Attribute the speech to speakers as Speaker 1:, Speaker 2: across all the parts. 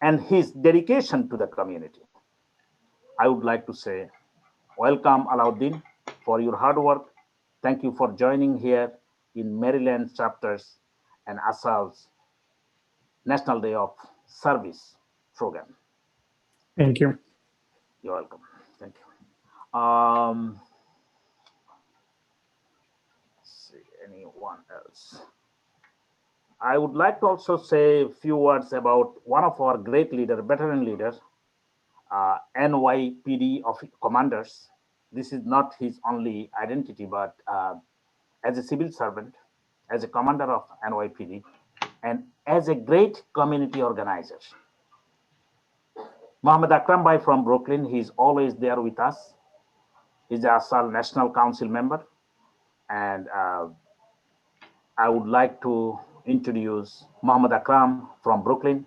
Speaker 1: and his dedication to the community. I would like to say, welcome Alauddin for your hard work. Thank you for joining here in Maryland chapters and ASAAL's National Day of Service program.
Speaker 2: Thank you.
Speaker 1: You're welcome. Thank you. Let's see, anyone else? I would like to also say a few words about one of our great leaders, veteran leaders, NYPD of commanders. This is not his only identity, but as a civil servant, as a commander of NYPD, and as a great community organizer. Mohammed Akram Bhai from Brooklyn, he's always there with us. He's the ASAAL National Council member. And I would like to introduce Mohammed Akram from Brooklyn,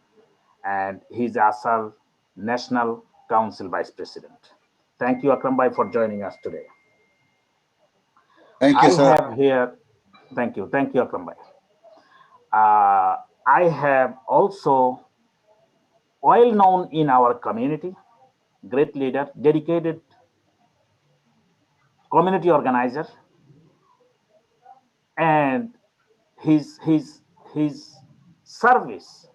Speaker 1: and he's the ASAAL National Council Vice President. Thank you, Akram Bhai, for joining us today.
Speaker 3: Thank you, sir.
Speaker 1: I have here, thank you, Akram Bhai. I have also well known in our community, great leader, dedicated community organizer, and his service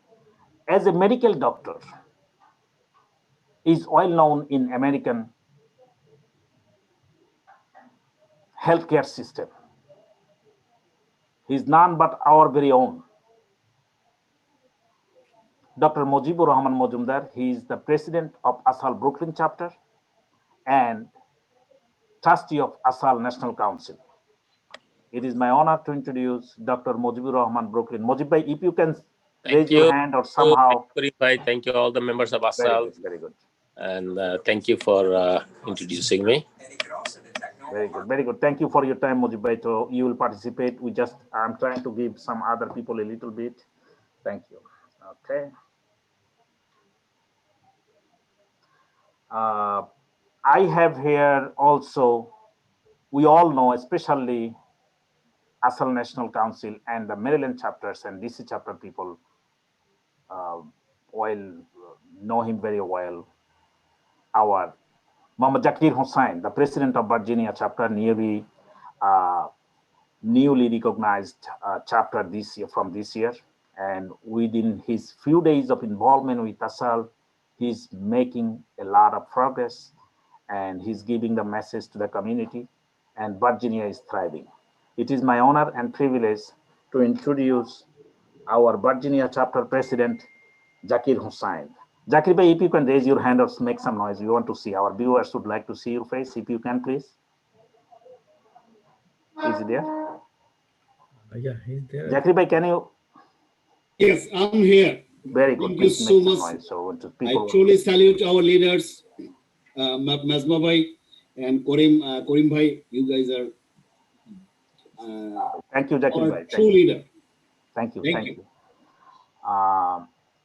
Speaker 1: as a medical doctor is well known in American healthcare system. He's none but our very own. Dr. Mujibur Rahman Majumdar, he is the president of ASAAL Brooklyn chapter and trustee of ASAAL National Council. It is my honor to introduce Dr. Mujibur Rahman Brooklyn. Mujib bhai, if you can raise your hand or somehow.
Speaker 4: Thank you all the members of ASAAL.
Speaker 1: Very good.
Speaker 4: And thank you for introducing me.
Speaker 1: Very good, very good. Thank you for your time, Mujib bhai. So you will participate. I'm trying to give some other people a little bit. Thank you. Okay. I have here also, we all know, especially ASAAL National Council and the Maryland chapters and DC chapter people know him very well. Our Muhammad Zakir Hussain, the president of Virginia chapter, newly recognized chapter this year from this year. And within his few days of involvement with ASAAL, he's making a lot of progress and he's giving the message to the community, and Virginia is thriving. It is my honor and privilege to introduce our Virginia chapter president, Zakir Hussain. Zakir bhai, if you can raise your hand or make some noise, we want to see. Our viewers would like to see your face. If you can, please. Is he there?
Speaker 2: Yeah, he's there.
Speaker 1: Zakir bhai, can you?
Speaker 5: Yes, I'm here.
Speaker 1: Very good.
Speaker 5: Thank you so much. I truly salute our leaders, Mazma bhai and Karim bhai. You guys are
Speaker 1: thank you, Zakir bhai.
Speaker 5: True leader.
Speaker 1: Thank you.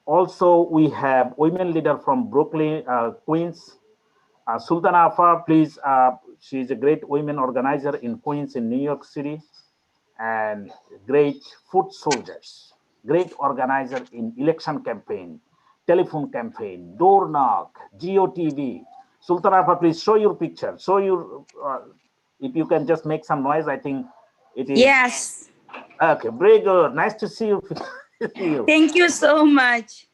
Speaker 1: Also, we have women leader from Brooklyn, Queens. Sultana Afa, please. She's a great women organizer in Queens in New York City, and great foot soldiers, great organizer in election campaign, telephone campaign, door knock, GOTV. Sultana Afa, please show your picture. Show your, if you can just make some noise, I think it is.
Speaker 6: Yes.
Speaker 1: Okay, very good. Nice to see you.
Speaker 6: Thank you so much.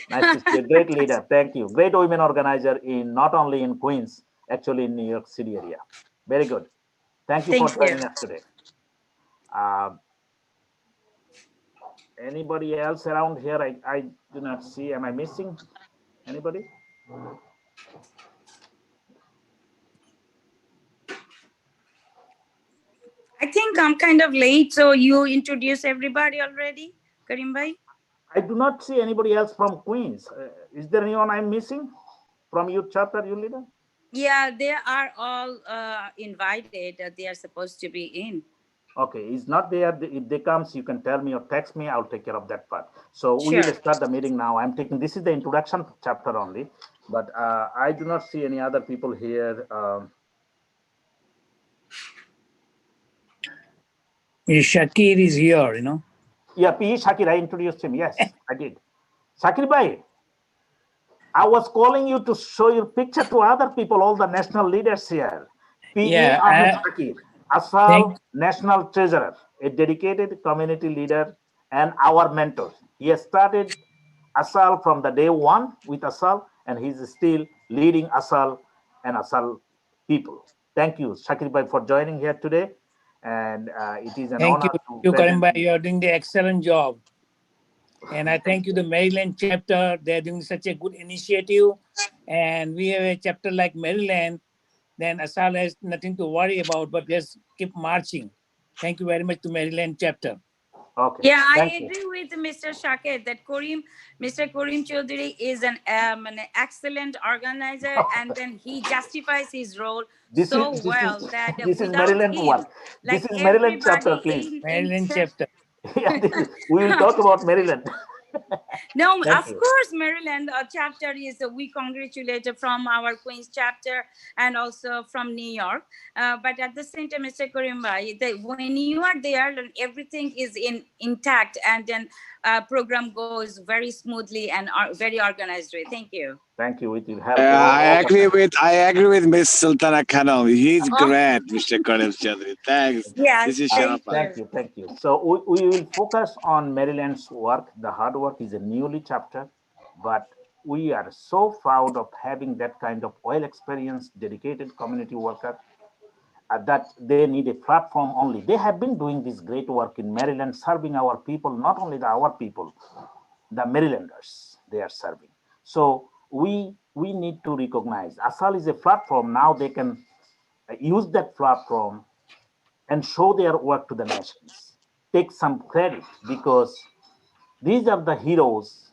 Speaker 1: Nice to see you. Great leader. Thank you. Great women organizer in not only in Queens, actually in New York City area. Very good. Thank you for joining us today. Anybody else around here? I do not see. Am I missing anybody?
Speaker 6: I think I'm kind of late, so you introduce everybody already, Karim bhai?
Speaker 1: I do not see anybody else from Queens. Is there anyone I'm missing from your chapter, your leader?
Speaker 6: Yeah, they are all invited. They are supposed to be in.
Speaker 1: Okay, he's not there. If they comes, you can tell me or text me. I'll take care of that part. So
Speaker 6: Sure.
Speaker 1: we will start the meeting now. I'm taking, this is the introduction chapter only, but I do not see any other people here.
Speaker 2: Shakir is here, you know.
Speaker 1: Yeah, P. Shakir, I introduced him. Yes, I did. Shakir bhai, I was calling you to show your picture to other people, all the national leaders here. P.E. Ahmed Shakir, ASAAL National Treasurer, a dedicated community leader and our mentor. He has started ASAAL from the day one with ASAAL, and he's still leading ASAAL and ASAAL people. Thank you, Shakir Bhai, for joining here today. And it is an honor to
Speaker 3: Karim
Speaker 1: present
Speaker 3: Bhai. You are doing the excellent job. And I thank you, the Maryland chapter. They're doing such a good initiative. And we have a chapter like Maryland, then ASAAL has nothing to worry about, but just keep marching. Thank you very much to Maryland chapter.
Speaker 1: Okay.
Speaker 6: Yeah, I
Speaker 1: Thank you.
Speaker 6: agree with Mr. Shakir that Mr. Karim Chaudhary is an excellent organizer, and then he justifies his role so well that
Speaker 1: this is
Speaker 6: without
Speaker 1: Maryland
Speaker 6: him,
Speaker 1: one.
Speaker 6: like
Speaker 1: This is Maryland chapter,
Speaker 6: everybody
Speaker 1: please.
Speaker 3: Maryland chapter.
Speaker 1: Yeah, we will talk about Maryland.
Speaker 6: No,
Speaker 1: Thank
Speaker 6: of
Speaker 1: you.
Speaker 6: course, Maryland chapter is we congratulate from our Queens chapter and also from New York. But at the same time, Mr. Karim Bhai, when you are there, everything is intact, and then program goes very smoothly and very organized way. Thank you.
Speaker 1: Thank you. With your help.
Speaker 7: I agree with Miss Sultana Khanum. He's great, Mr. Karim Chaudhary. Thanks.
Speaker 6: Yes,
Speaker 7: This is
Speaker 6: thank
Speaker 7: Sharafat.
Speaker 6: you.
Speaker 1: Thank you. So we will focus on Maryland's work. The hard work is a newly chapter, but we are so proud of having that kind of well experienced, dedicated community worker that they need a platform only. They have been doing this great work in Maryland, serving our people, not only our people, the Marylanders they are serving. So we need to recognize ASAAL is a platform. Now they can use that platform and show their work to the nations. Take some credit because these are the heroes,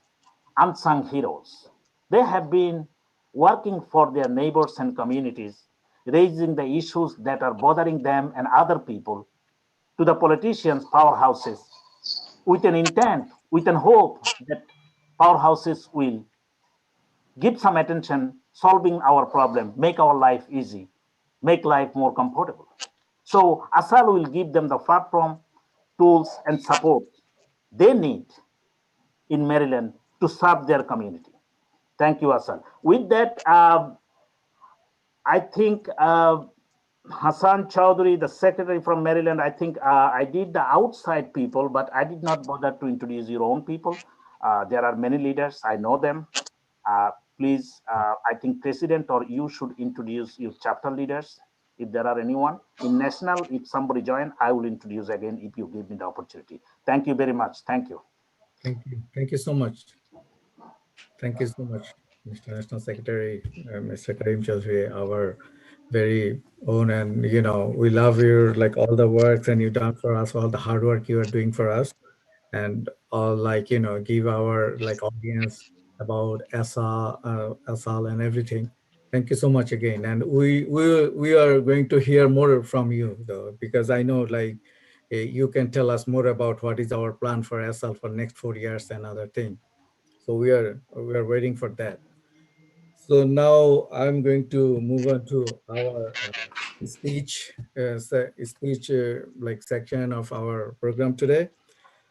Speaker 1: unsung heroes. They have been working for their neighbors and communities, raising the issues that are bothering them and other people to the politicians, powerhouses, with an intent, with an hope that powerhouses will give some attention, solving our problem, make our life easy, make life more comfortable. So ASAAL will give them the platform, tools, and support they need in Maryland to serve their community. Thank you, ASAAL. With that, I think Hassan Chowdhury, the secretary from Maryland, I think I did the outside people, but I did not bother to introduce your own people. There are many leaders, I know them. Please, I think President or you should introduce your chapter leaders. If there are anyone in national, if somebody join, I will introduce again if you give me the opportunity. Thank you very much. Thank you.
Speaker 2: Thank you. Thank you so much. Thank you so much, Mr. National Secretary, Mr. Karim Chaudhary, our very own. And, we love your, all the works and you've done for us, all the hard work you are doing for us. And all give our audience about ASAAL and everything. Thank you so much again. And we are going to hear more from you though, because I know you can tell us more about what is our plan for ASAAL for next 4 years and other thing. So we are waiting for that. So now I'm going to move on to our speech section of our program today.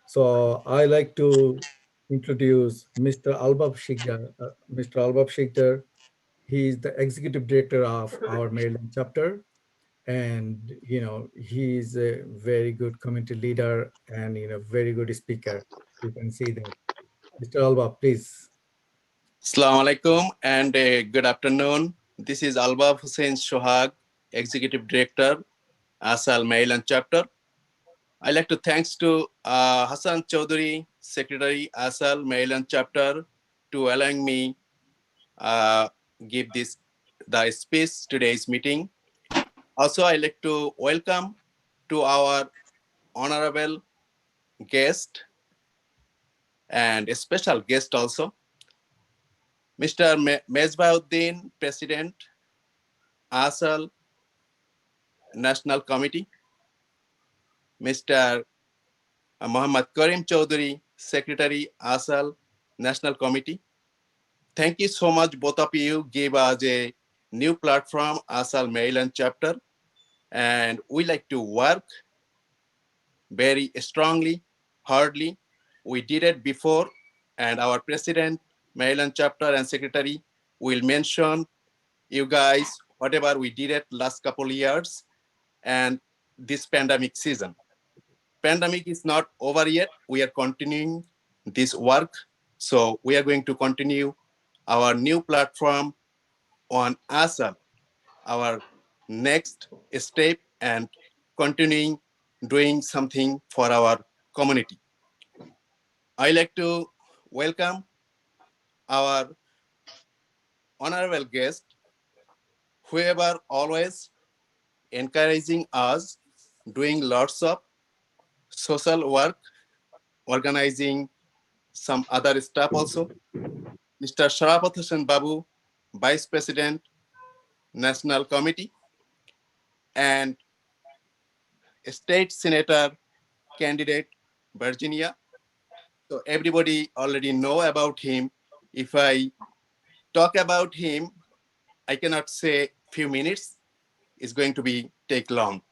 Speaker 2: So I like to introduce Mr. Albab Shikdar. Mr. Albab Shikdar, he is the executive director of our Maryland chapter. And, he's a very good community leader and, very good speaker. You can see that. Mr. Albab, please.
Speaker 8: Assalamu alaikum and good afternoon. This is Albab Hussain Shohag, Executive Director, ASAAL Maryland Chapter. I'd like to thanks to Hassan Chaudhary, Secretary, ASAAL Maryland Chapter, to allowing me give the speech today's meeting. Also, I'd like to welcome to our honorable guest and a special guest also, Mr. Mesbauddin, President, ASAAL National Committee, Mr. Muhammad Karim Chaudhary, Secretary, ASAAL National Committee. Thank you so much, both of you gave us a new platform, ASAAL Maryland chapter, and we like to work very strongly, hardly. We did it before, and our president Maryland chapter and secretary will mention you guys whatever we did at last couple years and this pandemic season. Pandemic is not over yet. We are continuing this work. So we are going to continue our new platform on ASAAL, our next step, and continuing doing something for our community. I like to welcome our honorable guest, whoever always encouraging us, doing lots of social work, organizing some other stuff also. Mr. Sharapat Hussain Babu, Vice President, National Committee, and State Senator candidate, Virginia. So everybody already know about him. If I talk about him, I cannot say few minutes. It's going to be take long.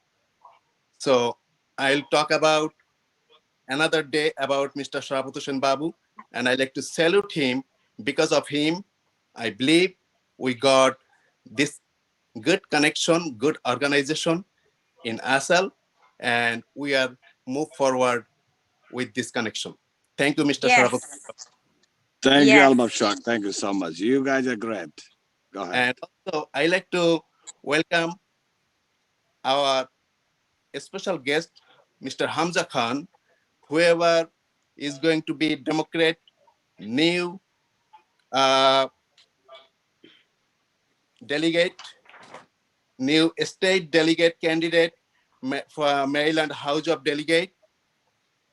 Speaker 8: So I'll talk about another day about Mr. Sharapat Hussain Babu, and I like to salute him. Because of him, I believe we got this good connection, good organization in ASAAL, and we are move forward with this connection. Thank you, Mr. Sharapat.
Speaker 7: Thank you,
Speaker 6: Yes.
Speaker 7: Albert Shock. Thank you so much. You guys are great. Go ahead.
Speaker 8: And also, I like to welcome our special guest, Mr. Hamza Khan, whoever is going to be Democrat, new delegate, new state delegate candidate for Maryland House of Delegate.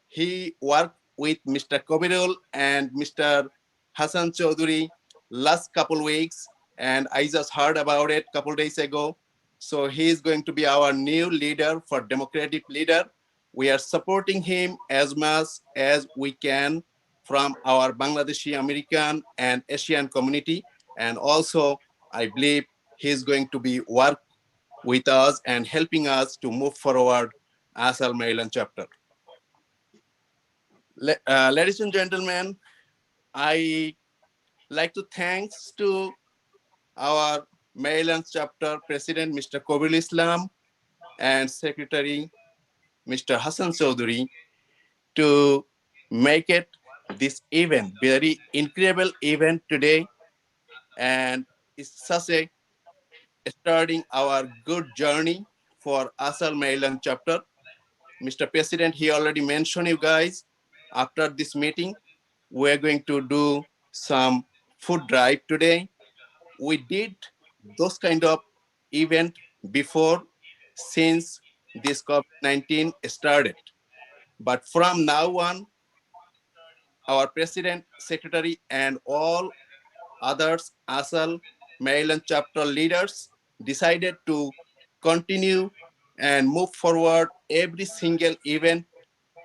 Speaker 8: He worked with Mr. Kobirul and Mr. Hassan Chaudhuri last couple weeks, and I just heard about it a couple days ago. So he is going to be our new leader for Democratic leader. We are supporting him as much as we can from our Bangladeshi American and Asian community. And also, I believe he's going to be work with us and helping us to move forward ASAAL Maryland chapter. Ladies and gentlemen, I like to thanks to our Maryland chapter president, Mr. Kobirul Islam, and secretary, Mr. Hassan Chaudhuri, to make it this event, very incredible event today. And it's such a starting our good journey for ASAAL Maryland chapter. Mr. President, he already mentioned you guys, after this meeting, we're going to do some food drive today. We did those kind of event before since this COVID-19 started. But from now on, our president, secretary, and all others, ASAAL Maryland chapter leaders decided to continue and move forward every single event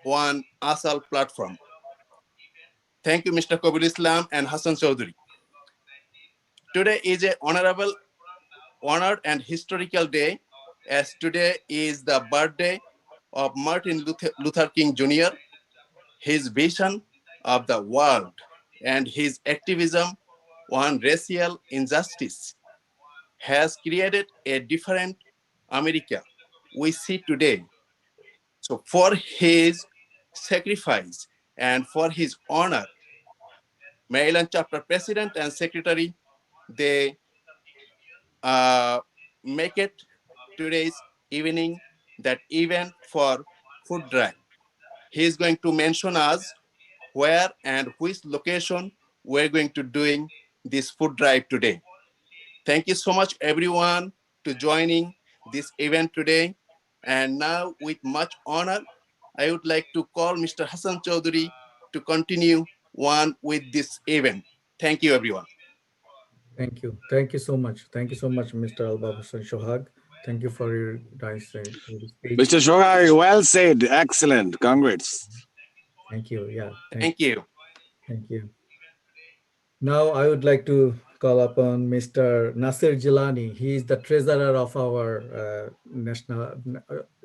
Speaker 8: on ASAAL platform. Thank you, Mr. Kobirul Islam and Hassan Chaudhuri. Today is an honored and historical day, as today is the birthday of Martin Luther King Jr. His vision of the world and his activism on racial injustice has created a different America we see today. So for his sacrifice and for his honor, Maryland chapter president and secretary, they make it today's evening that event for food drive. He is going to mention us where and which location we're going to doing this food drive today. Thank you so much everyone to joining this event today. And now with much honor, I would like to call Mr. Hassan Chaudhuri to continue on with this event. Thank you everyone.
Speaker 2: Thank you. Thank you so much. Thank you so much, Mr. Albab Hussain Shohag. Thank you for your nice speech.
Speaker 7: Mr. Shohag, well said. Excellent. Congrats.
Speaker 2: Thank you. Yeah.
Speaker 8: Thank you.
Speaker 2: Thank you. Now I would like to call upon Mr. Nasir Jilani. He is the treasurer of our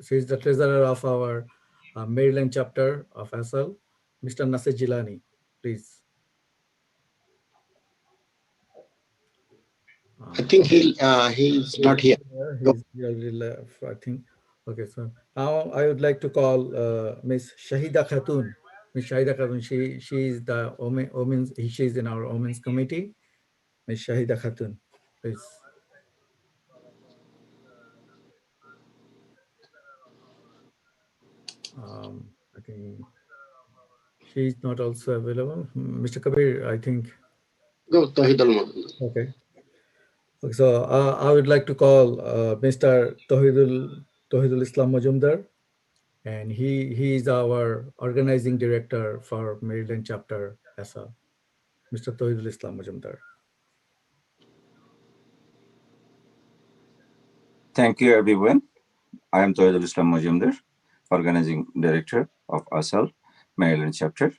Speaker 2: he's the treasurer of our Maryland chapter of ASAAL. Mr. Nasir Jilani, please.
Speaker 5: think he's not here.
Speaker 2: He already left, I think. Okay, so now I would like to call Miss Shahida Khatun. Miss Shahida Khatun, she is the women's, she is in our women's committee. Miss Shahida Khatun, please. I think she is not also available. Mr. Kabir, I think.
Speaker 5: Go Tawhid al
Speaker 2: Okay. So I would like to call Mr. Tawhidul Islam Majumdar, and he is our organizing director for Maryland chapter ASAAL. Mr. Tawhidul Islam Majumdar.
Speaker 9: Thank you, everyone. I am Tawhidul Islam Majumdar, organizing director of ASAAL Maryland chapter,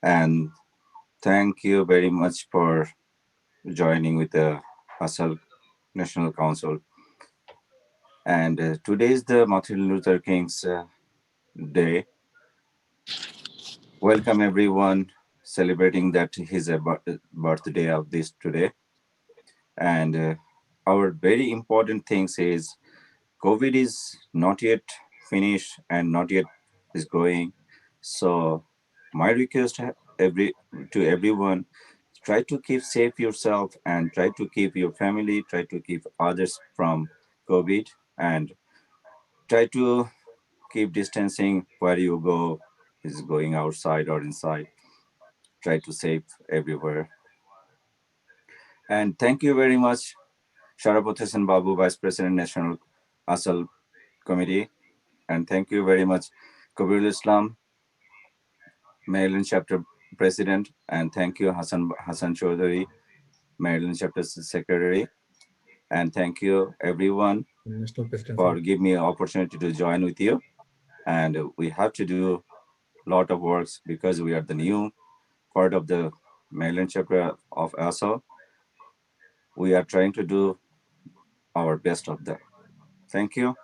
Speaker 9: and thank you very much for joining with the ASAAL National Council. And today is the Martin Luther King's Day. Welcome everyone celebrating that his birthday of this today. And our very important things is COVID is not yet finished and not yet is going. So my request to everyone, try to keep safe yourself and try to keep your family, try to keep others from COVID, and try to keep distancing where you go, is going outside or inside. Try to save everywhere. And thank you very much, Sharapoth Hussain Babu, Vice President, National ASAAL Committee. And thank you very much, Kabirul Islam, Maryland Chapter President. And thank you, Hassan Chaudhary, Maryland Chapter Secretary. And thank you, everyone, for giving me an opportunity to join with you. And we have to do a lot of works because we are the new part of the Maryland Chapter of ASAAL. We are trying to do our best of that. Thank you.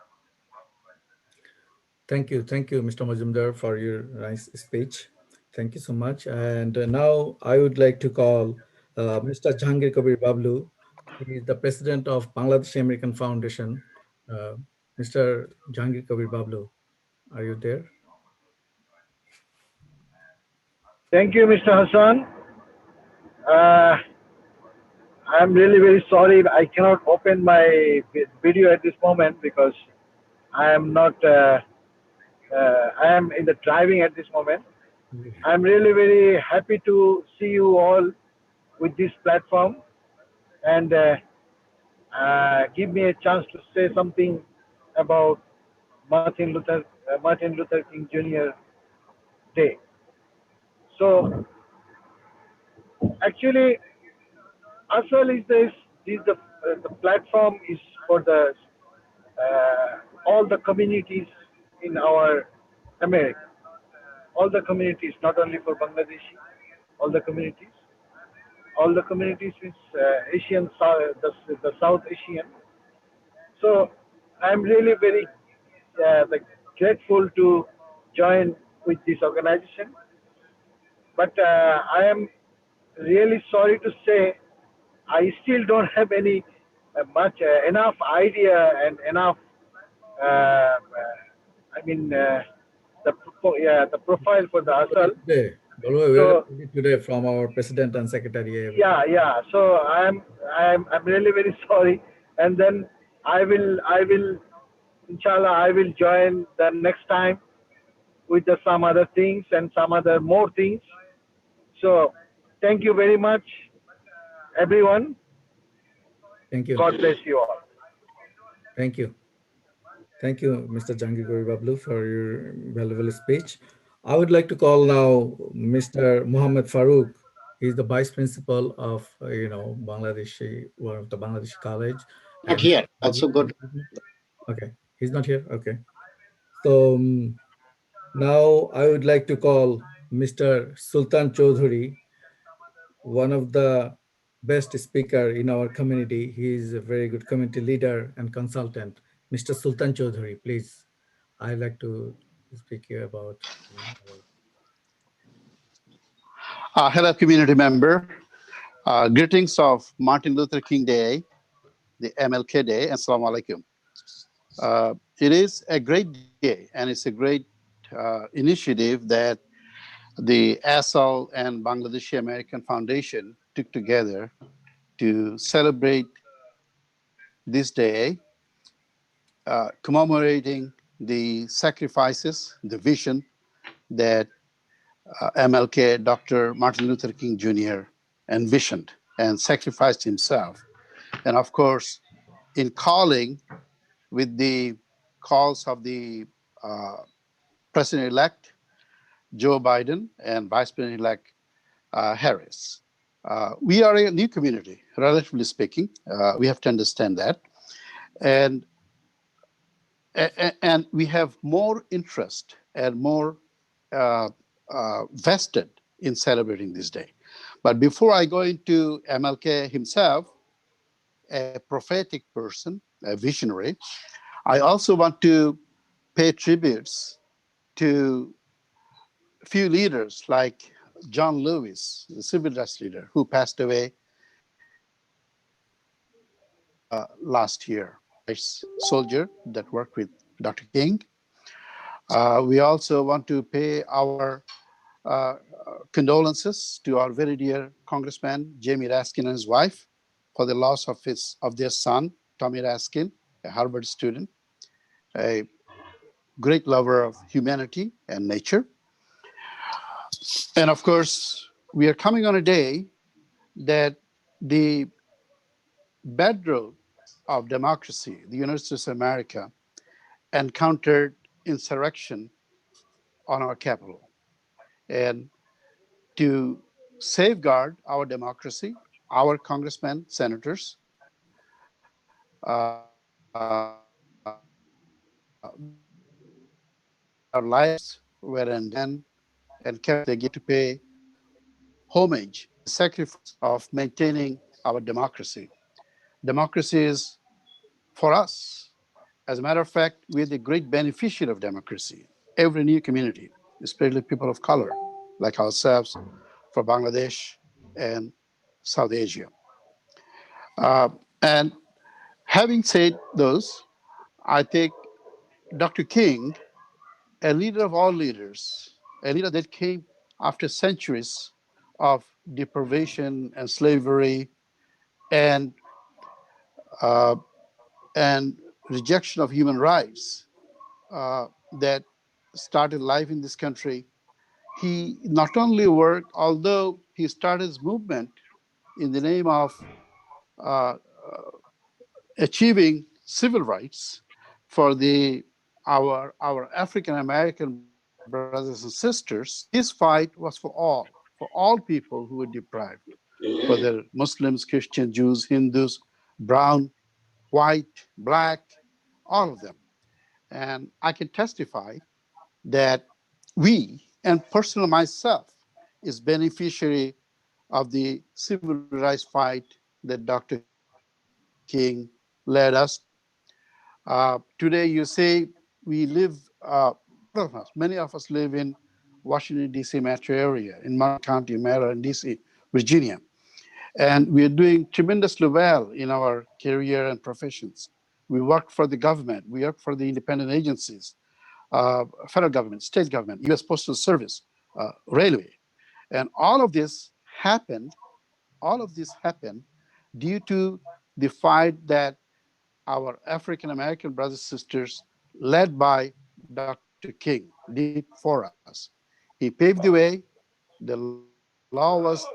Speaker 2: Thank you, Mr. Majumdar, for your nice speech. Thank you so much. And now I would like to call Mr. Jahangir Kabir Bablu. He is the president of Bangladesh American Foundation. Mr. Jahangir Kabir Bablu, are you there?
Speaker 10: Thank you, Mr. Hassan. I'm really very sorry. I cannot open my video at this moment because I am not. I am in the driving at this moment. I'm really very happy to see you all with this platform and give me a chance to say something about Martin Luther King Jr. Day. So actually, ASAAL is the platform is for the all the communities in our America, all the communities, not only for Bangladeshi, all the communities with Asian, the South Asian. So I'm really very grateful to join with this organization, but I am really sorry to say I still don't have any enough idea and enough the profile for the ASAAL.
Speaker 2: Today from our president and secretary.
Speaker 10: Yeah. So I'm really very sorry, and then I will inshallah I will join the next time with some other things and some other more things. So thank you very much, everyone.
Speaker 2: Thank you.
Speaker 10: God bless you all.
Speaker 2: Thank you. Thank you, Mr. Jahangir Kabir Bablu, for your valuable speech. I would like to call now Mr. Muhammad Farooq. He's the vice principal of Bangladeshi, one of the Bangladeshi college.
Speaker 5: Not here. Also good.
Speaker 2: Okay, he's not here. Okay, so now I would like to call Mr. Sultan Chaudhary, one of the best speaker in our community. He is a very good community leader and consultant. Mr. Sultan Chaudhary, please. I'd like to speak here about.
Speaker 11: Hello, community member. Greetings of Martin Luther King Day, the MLK Day, and Assalamu Alaikum. It is a great day, and it's a great initiative that the ASAAL and Bangladeshi American Foundation took together to celebrate this day, commemorating the sacrifices, the vision that MLK, Dr. Martin Luther King Jr. envisioned and sacrificed himself. And of course, in calling with the calls of the President-elect Joe Biden and Vice President-elect Harris. We are a new community, relatively speaking. We have to understand that. And we have more interest and more vested in celebrating this day. But before I go into MLK himself, a prophetic person, a visionary, I also want to pay tributes to a few leaders like John Lewis, the civil rights leader, who passed away last year. Soldier that worked with Dr. King. We also want to pay our condolences to our very dear Congressman Jamie Raskin and his wife for the loss of their son, Tommy Raskin, a Harvard student, a great lover of humanity and nature. And of course, we are coming on a day that the bedrock of democracy, the United States of America, encountered insurrection on our capital. And to safeguard our democracy, our congressmen, senators, our lives were undone and kept they get to pay homage, sacrifice of maintaining our democracy. Democracy is for us. As a matter of fact, we're the great beneficiary of democracy. Every new community, especially people of color like ourselves, for Bangladesh and South Asia. And having said those, I think Dr. King, a leader of all leaders, a leader that came after centuries of deprivation and slavery and rejection of human rights that started life in this country. He not only worked, although he started his movement in the name of achieving civil rights for our African American brothers and sisters, his fight was for all people who were deprived, whether Muslims, Christians, Jews, Hindus, brown, white, black, all of them. And I can testify that we, and personally myself, is beneficiary of the civil rights fight that Dr. King led us. Today, you say we live, many of us live in Washington, D.C. metro area, in Monroe County, Maryland, D.C., Virginia. And we are doing tremendously well in our career and professions. We work for the government. We work for the independent agencies, federal government, state government, U.S. Postal Service, railway. And all of this happened due to the fight that our African American brothers and sisters, led by Dr. King, did for us. He paved the way, the law was,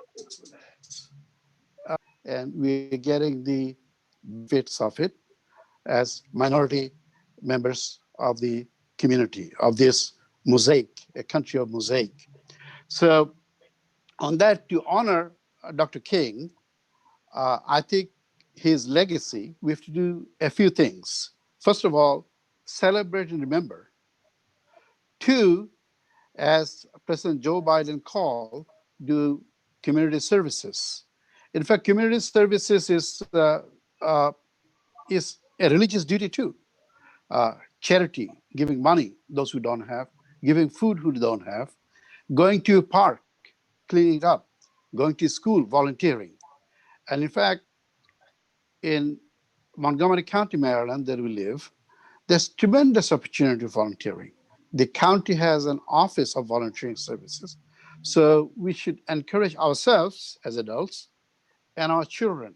Speaker 11: and we're getting the benefits of it as minority members of the community, of this mosaic, a country of mosaic. So on that, to honor Dr. King, I think his legacy, we have to do a few things. First of all, celebrate and remember. Two, as President Joe Biden called, do community services. In fact, community services is a religious duty too. Charity, giving money, those who don't have, giving food who don't have, going to a park, cleaning up, going to school, volunteering. And in fact, in Montgomery County, Maryland, that we live, there's tremendous opportunity for volunteering. The county has an office of volunteering services. So we should encourage ourselves as adults and our children,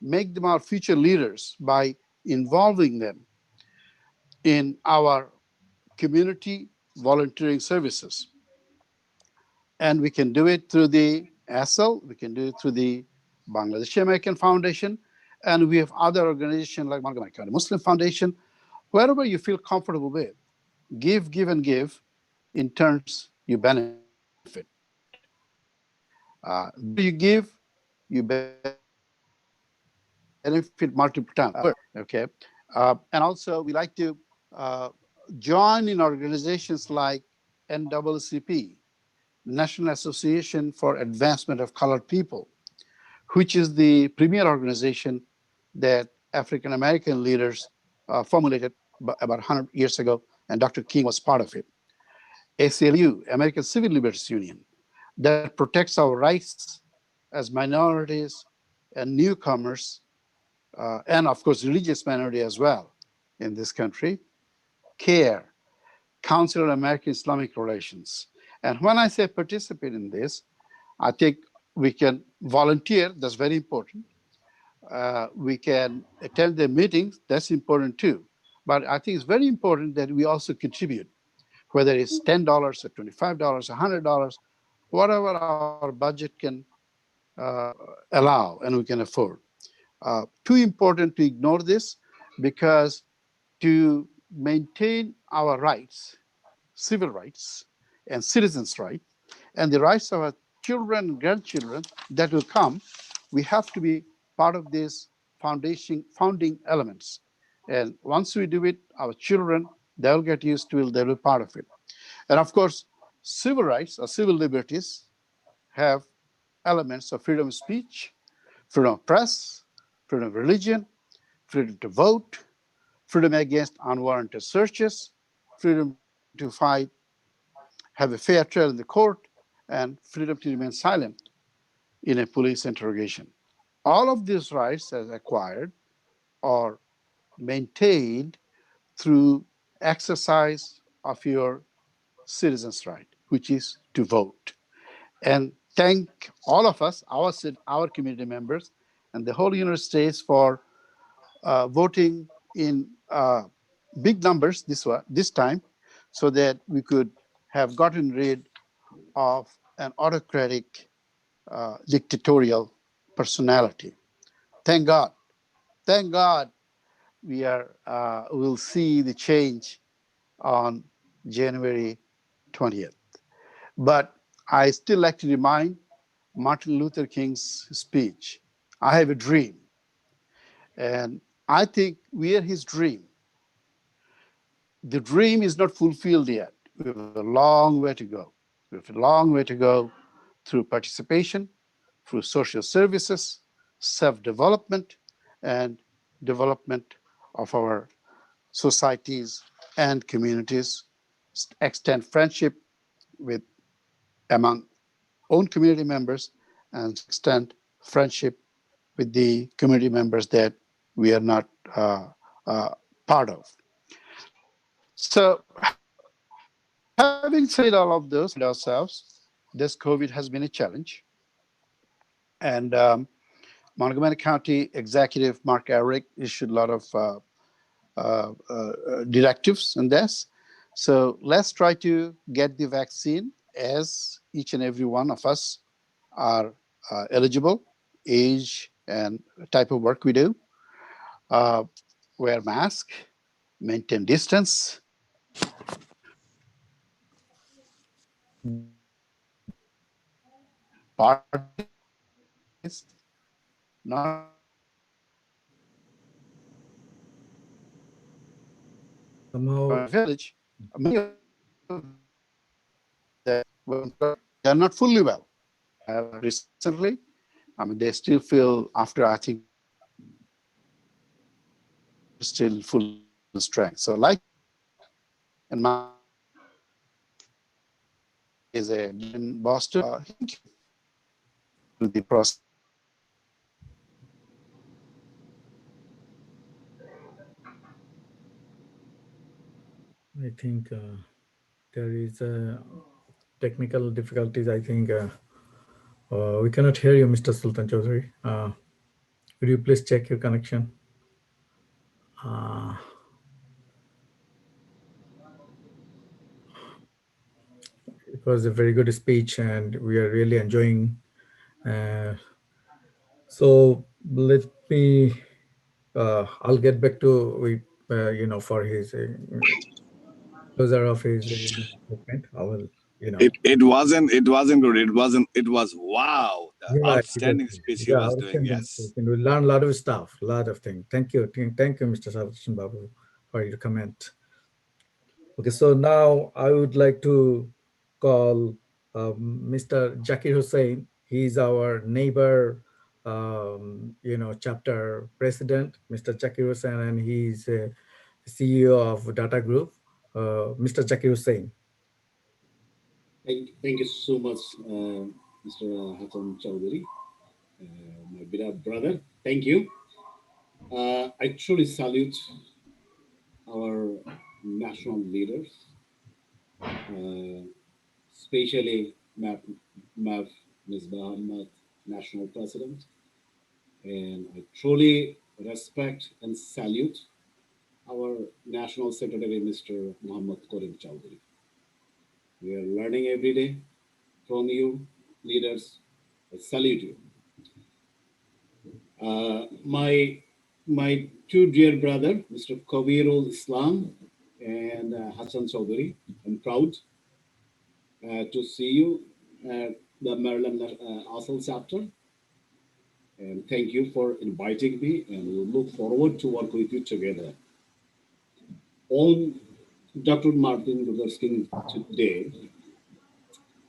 Speaker 11: make them our future leaders by involving them in our community volunteering services. And we can do it through the ASAAL, we can do it through the Bangladeshi American Foundation, and we have other organizations like Montgomery County Muslim Foundation, wherever you feel comfortable with. Give, give, and give. In turns, you benefit. The more you give, you benefit multiple times. Okay, and also we like to join in organizations like NAACP, National Association for Advancement of Colored People, which is the premier organization that African American leaders formulated about 100 years ago, and Dr. King was part of it. ACLU, American Civil Liberties Union, that protects our rights as minorities and newcomers, and of course, religious minority as well in this country. CARE, Council on American Islamic Relations. And when I say participate in this, I think we can volunteer, that's very important. We can attend the meetings, that's important too. But I think it's very important that we also contribute, whether it's $10 or $25, $100, whatever our budget can allow and we can afford. Too important to ignore this, because to maintain our rights, civil rights and citizens' rights, and the rights of our children and grandchildren that will come, we have to be part of these founding elements. And once we do it, our children, they'll get used to it, they'll be part of it. And of course, civil rights or civil liberties have elements of freedom of speech, freedom of press, freedom of religion, freedom to vote, freedom against unwarranted searches, freedom to fight, have a fair trial in the court, and freedom to remain silent in a police interrogation. All of these rights are acquired or maintained through exercise of your citizens' right, which is to vote. And thank all of us, our community members, and the whole United States for voting in big numbers this time, so that we could have gotten rid of an autocratic, dictatorial personality. Thank God. Thank God we'll see the change on January 20th. But I still like to remind Martin Luther King's speech, I have a dream. And I think we are his dream. The dream is not fulfilled yet. We have a long way to go. We have a long way to go through participation, through social services, self-development, and development of our societies and communities, extend friendship with among own community members, and extend friendship with the community members that we are not part of. So having said all of those ourselves, this COVID has been a challenge. And Montgomery County Executive Mark Eric issued a lot of directives on this. So let's try to get the vaccine as each and every one of us are eligible, age and type of work we do. Wear mask, maintain distance. Parties, not
Speaker 2: Somehow,
Speaker 11: village, many of them, they're not fully well. Recently, I mean, they still feel after, I think, still full strength. So like, and my is in Boston, to the process
Speaker 2: I think there is technical difficulties. I think we cannot hear you, Mr. Sultan Chaudhary. Could you please check your connection? It was a very good speech, and we are really enjoying. So let me. I'll get back to for his closer of his statement. I will,
Speaker 7: It wasn't good. It was wow. The
Speaker 2: Yeah,
Speaker 7: outstanding speech he
Speaker 2: yeah,
Speaker 7: was doing.
Speaker 2: outstanding.
Speaker 7: Yes.
Speaker 2: And we learned a lot of stuff, a lot of things. Thank you, Mr. Sarashan Babu, for your comment. Okay, so now I would like to call Mr. Zakir Hussain. He's our neighbor, chapter president, Mr. Zakir Hussain, and he's CEO of Data Group. Mr. Zakir Hussain.
Speaker 5: Thank you so much, Mr. Hussain Chaudhary, my beloved brother. Thank you. I truly salute our national leaders, especially Mav Misbah Ahmad, national president, and I truly respect and salute our national secretary, Mr. Muhammad Korim Chaudhary. We are learning every day from you, leaders. I salute you. My two dear brother, Mr. Kabirul Islam and Hassan Chaudhary. I'm proud to see you at the Maryland ASAAL chapter. And thank you for inviting me, and we look forward to work with you together. On Dr. Martin Luther King today,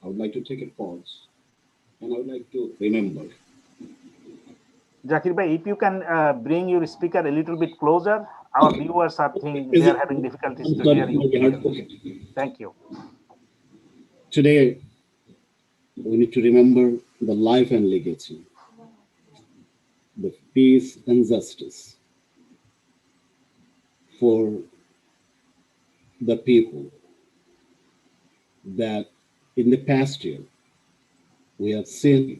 Speaker 5: I would like to take a pause, and I would like to remember.
Speaker 1: Zakir bhai, if you can bring your speaker a little bit closer, our viewers are they are having difficulties to hear you.
Speaker 5: Okay.
Speaker 1: Thank you.
Speaker 5: Today, we need to remember the life and legacy, the peace and justice for the people that in the past year we have seen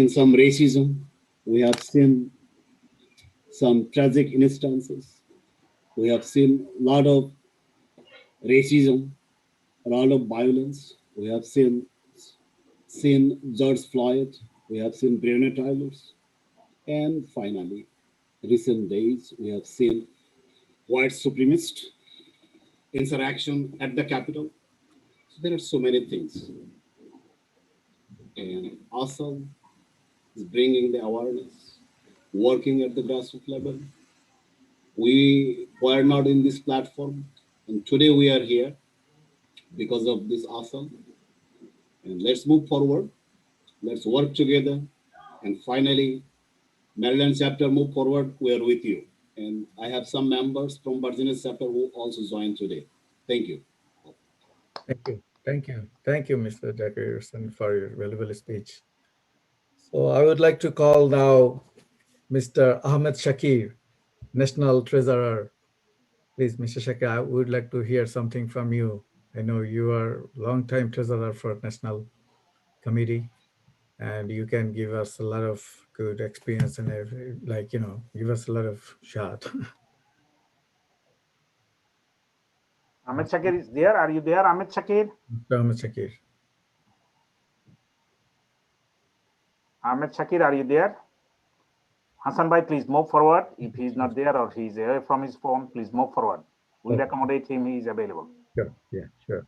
Speaker 5: some racism, we have seen some tragic instances, we have seen a lot of racism, a lot of violence, we have seen George Floyd, we have seen Breonna Taylor's, and finally, recent days, we have seen white supremacist insurrection at the Capitol. So there are so many things. And ASAAL is bringing the awareness, working at the grassroots level. We were not in this platform, and today we are here because of this ASAAL. And let's move forward. Let's work together. And finally, Maryland chapter move forward. We are with you. And I have some members from Virginia chapter who also joined today. Thank you.
Speaker 2: Thank you, Mr. Zakir, for your valuable speech. So I would like to call now Mr. Ahmed Shakir, National Treasurer. Please, Mr. Shakir, I would like to hear something from you. I know you are long-time Treasurer for National Committee, and you can give us a lot of good experience and give us a lot of shot.
Speaker 1: Ahmed Shakir is there. Are you there, Ahmed Shakir?
Speaker 2: Ahmed Shakir.
Speaker 1: Ahmed Shakir, are you there? Hassan bhai, please move forward. If he's not there or he's away from his phone, please move forward. We'll accommodate him. He is available.
Speaker 2: Sure. Yeah, sure.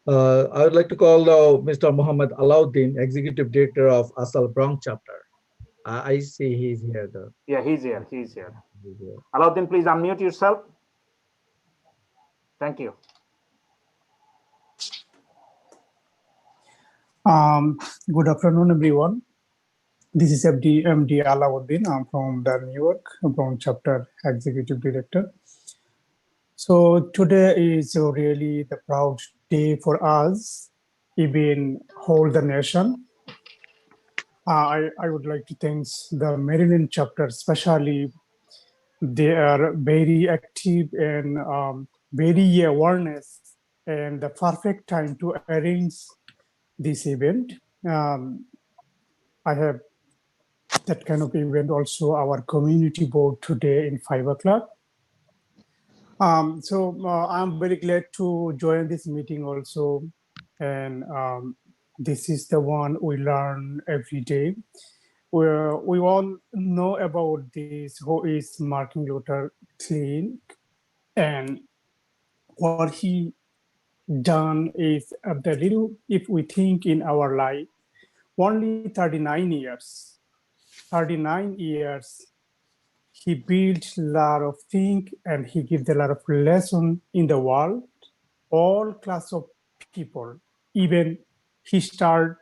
Speaker 2: I would like to call now Mr. Muhammad Alauddin, Executive Director of ASAAL Bronx Chapter. I see he's here though.
Speaker 1: Yeah, he's here. Alauddin, please unmute yourself. Thank you.
Speaker 12: Good afternoon, everyone. This is MD Alauddin. I'm from the New York Bronx Chapter Executive Director. So today is really the proud day for us, even whole the nation. I would like to thank the Maryland chapter, especially They are very active and very awareness, and the perfect time to arrange this event. I have that kind of event also our community board today in 5 o'clock. So I'm very glad to join this meeting also. And this is the one we learn every day. We all know about this, who is Martin Luther King, and what he done is the little, if we think in our life, only 39 years, he built a lot of things and he gives a lot of lesson in the world, all class of people. Even he start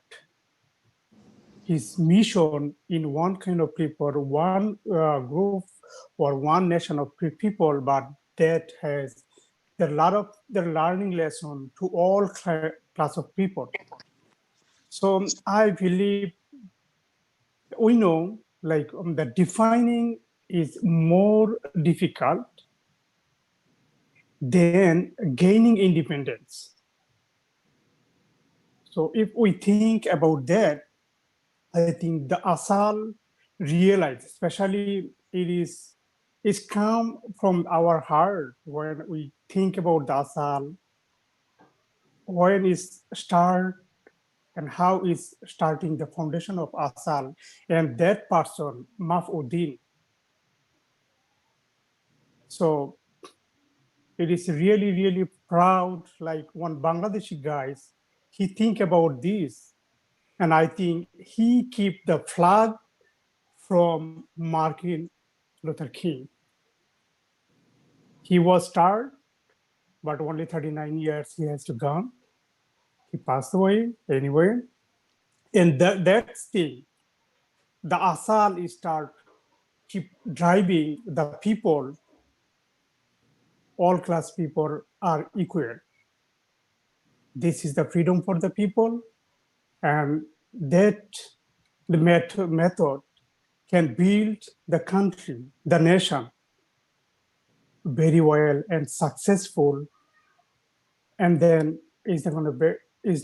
Speaker 12: his mission in one kind of people, one group or one nation of people, but that has a lot of the learning lesson to all class of people. So I believe we know like the defining is more difficult than gaining independence. So if we think about that, I think the ASAAL realize, especially it's come from our heart when we think about the ASAAL, when it start and how is starting the foundation of ASAAL, and that person, Mafuddin. So it is really, really proud, like one Bangladeshi guys, he think about this. And I think he keep the flag from Martin Luther King. He was starred, but only 39 years he has to gone. He passed away anyway. And that thing, the ASAAL start keep driving the people, all class people are equal. This is the freedom for the people, and that the method can build the country, the nation very well and successful. And then is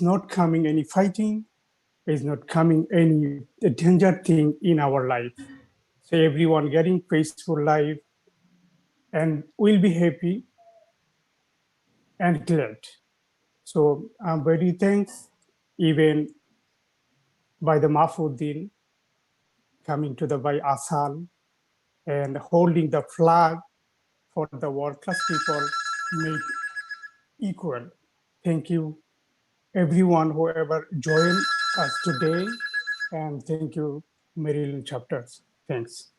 Speaker 12: not coming any fighting, is not coming any danger thing in our life. So everyone getting peaceful life and will be happy and glad. So I'm very thanks even by the Mafuddin coming to the by ASAAL and holding the flag for the world-class people make equal. Thank you, everyone, whoever joined us today, and thank you, Maryland chapters. Thanks.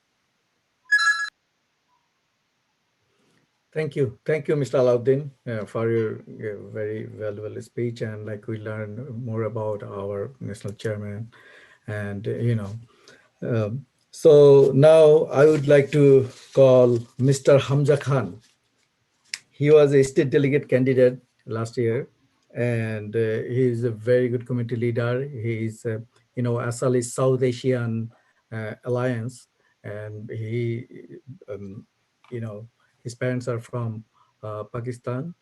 Speaker 2: Thank you, Mr. Alauddin, for your very valuable speech. And like we learned more about our national chairman, and so now I would like to call Mr. Hamza Khan. He was a state delegate candidate last year, and he is a very good community leader. He is, ASAAL is South Asian Alliance, and he, his parents are from Pakistan.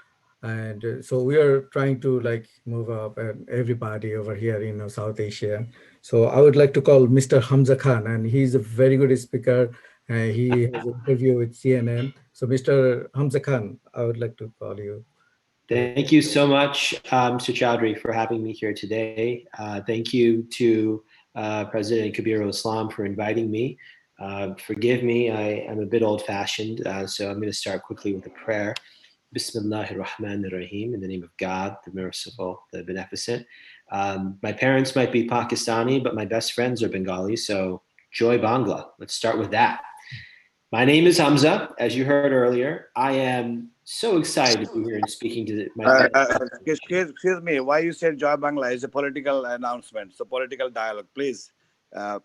Speaker 2: And so we are trying to like move up and everybody over here in South Asia. So I would like to call Mr. Hamza Khan, and he's a very good speaker. He has an interview with CNN. So Mr. Hamza Khan, I would like to call you.
Speaker 13: Thank you so much, Mr. Chowdhury, for having me here today. Thank you to President Kabirul Islam for inviting me. Forgive me, I am a bit old-fashioned, so I'm going to start quickly with a prayer. Bismillahir Rahmanir Rahim, in the name of God, the merciful, the beneficent. My parents might be Pakistani, but my best friends are Bengali, so Joy Bangla. Let's start with that. My name is Hamza. As you heard earlier, I am so excited to be here and speaking to my
Speaker 7: excuse me, why you said Joy Bangla is a political announcement, so political dialogue. Please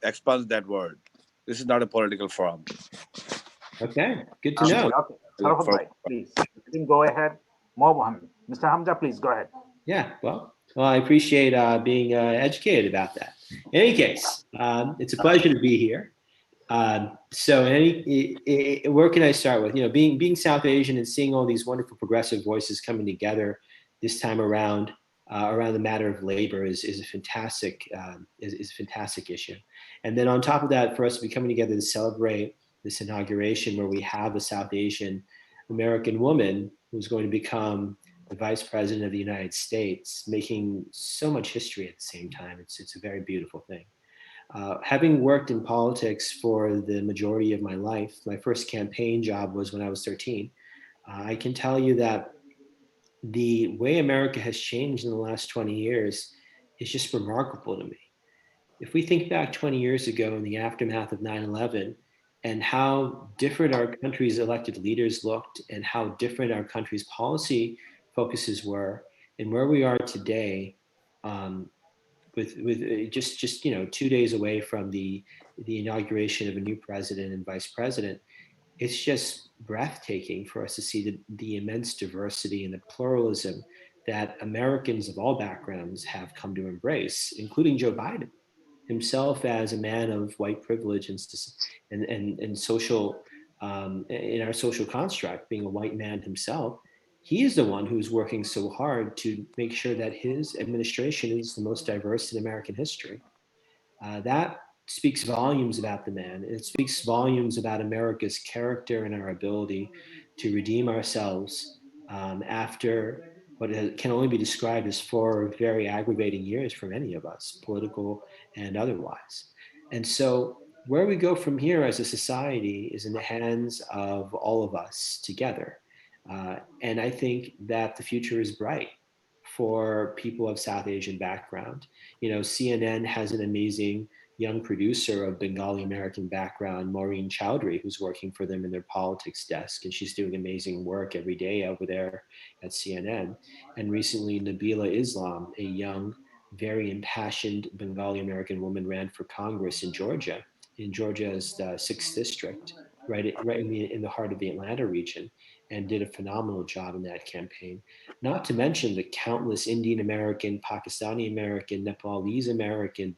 Speaker 7: expand that word. This is not a political forum.
Speaker 13: Okay, good to know.
Speaker 1: Okay. Sarhad, please, you can go ahead. Mr. Hamza, please go ahead.
Speaker 13: Yeah, well, I appreciate being educated about that. In any case, it's a pleasure to be here. So where can I start with? Being South Asian and seeing all these wonderful progressive voices coming together this time around the matter of labor is a fantastic issue. And then on top of that, for us to be coming together to celebrate this inauguration where we have a South Asian American woman who's going to become the Vice President of the United States, making so much history at the same time. It's a very beautiful thing. Having worked in politics for the majority of my life, my first campaign job was when I was 13. I can tell you that the way America has changed in the last 20 years is just remarkable to me. If we think back 20 years ago in the aftermath of 9/11 and how different our country's elected leaders looked and how different our country's policy focuses were, and where we are today, with just 2 days away from the inauguration of a new president and vice president, it's just breathtaking for us to see the immense diversity and the pluralism that Americans of all backgrounds have come to embrace, including Joe Biden himself as a man of white privilege and social in our social construct, being a white man himself. He is the one who's working so hard to make sure that his administration is the most diverse in American history. That speaks volumes about the man. It speaks volumes about America's character and our ability to redeem ourselves after what can only be described as 4 very aggravating years for many of us, political and otherwise. And so where we go from here as a society is in the hands of all of us together. And I think that the future is bright for people of South Asian background. CNN has an amazing young producer of Bengali American background, Maureen Chowdhury, who's working for them in their politics desk, and she's doing amazing work every day over there at CNN. And recently, Nabila Islam, a young, very impassioned Bengali American woman, ran for Congress in Georgia. In Georgia's 6th district, right in the heart of the Atlanta region, and did a phenomenal job in that campaign. Not to mention the countless Indian American, Pakistani American, Nepalese American,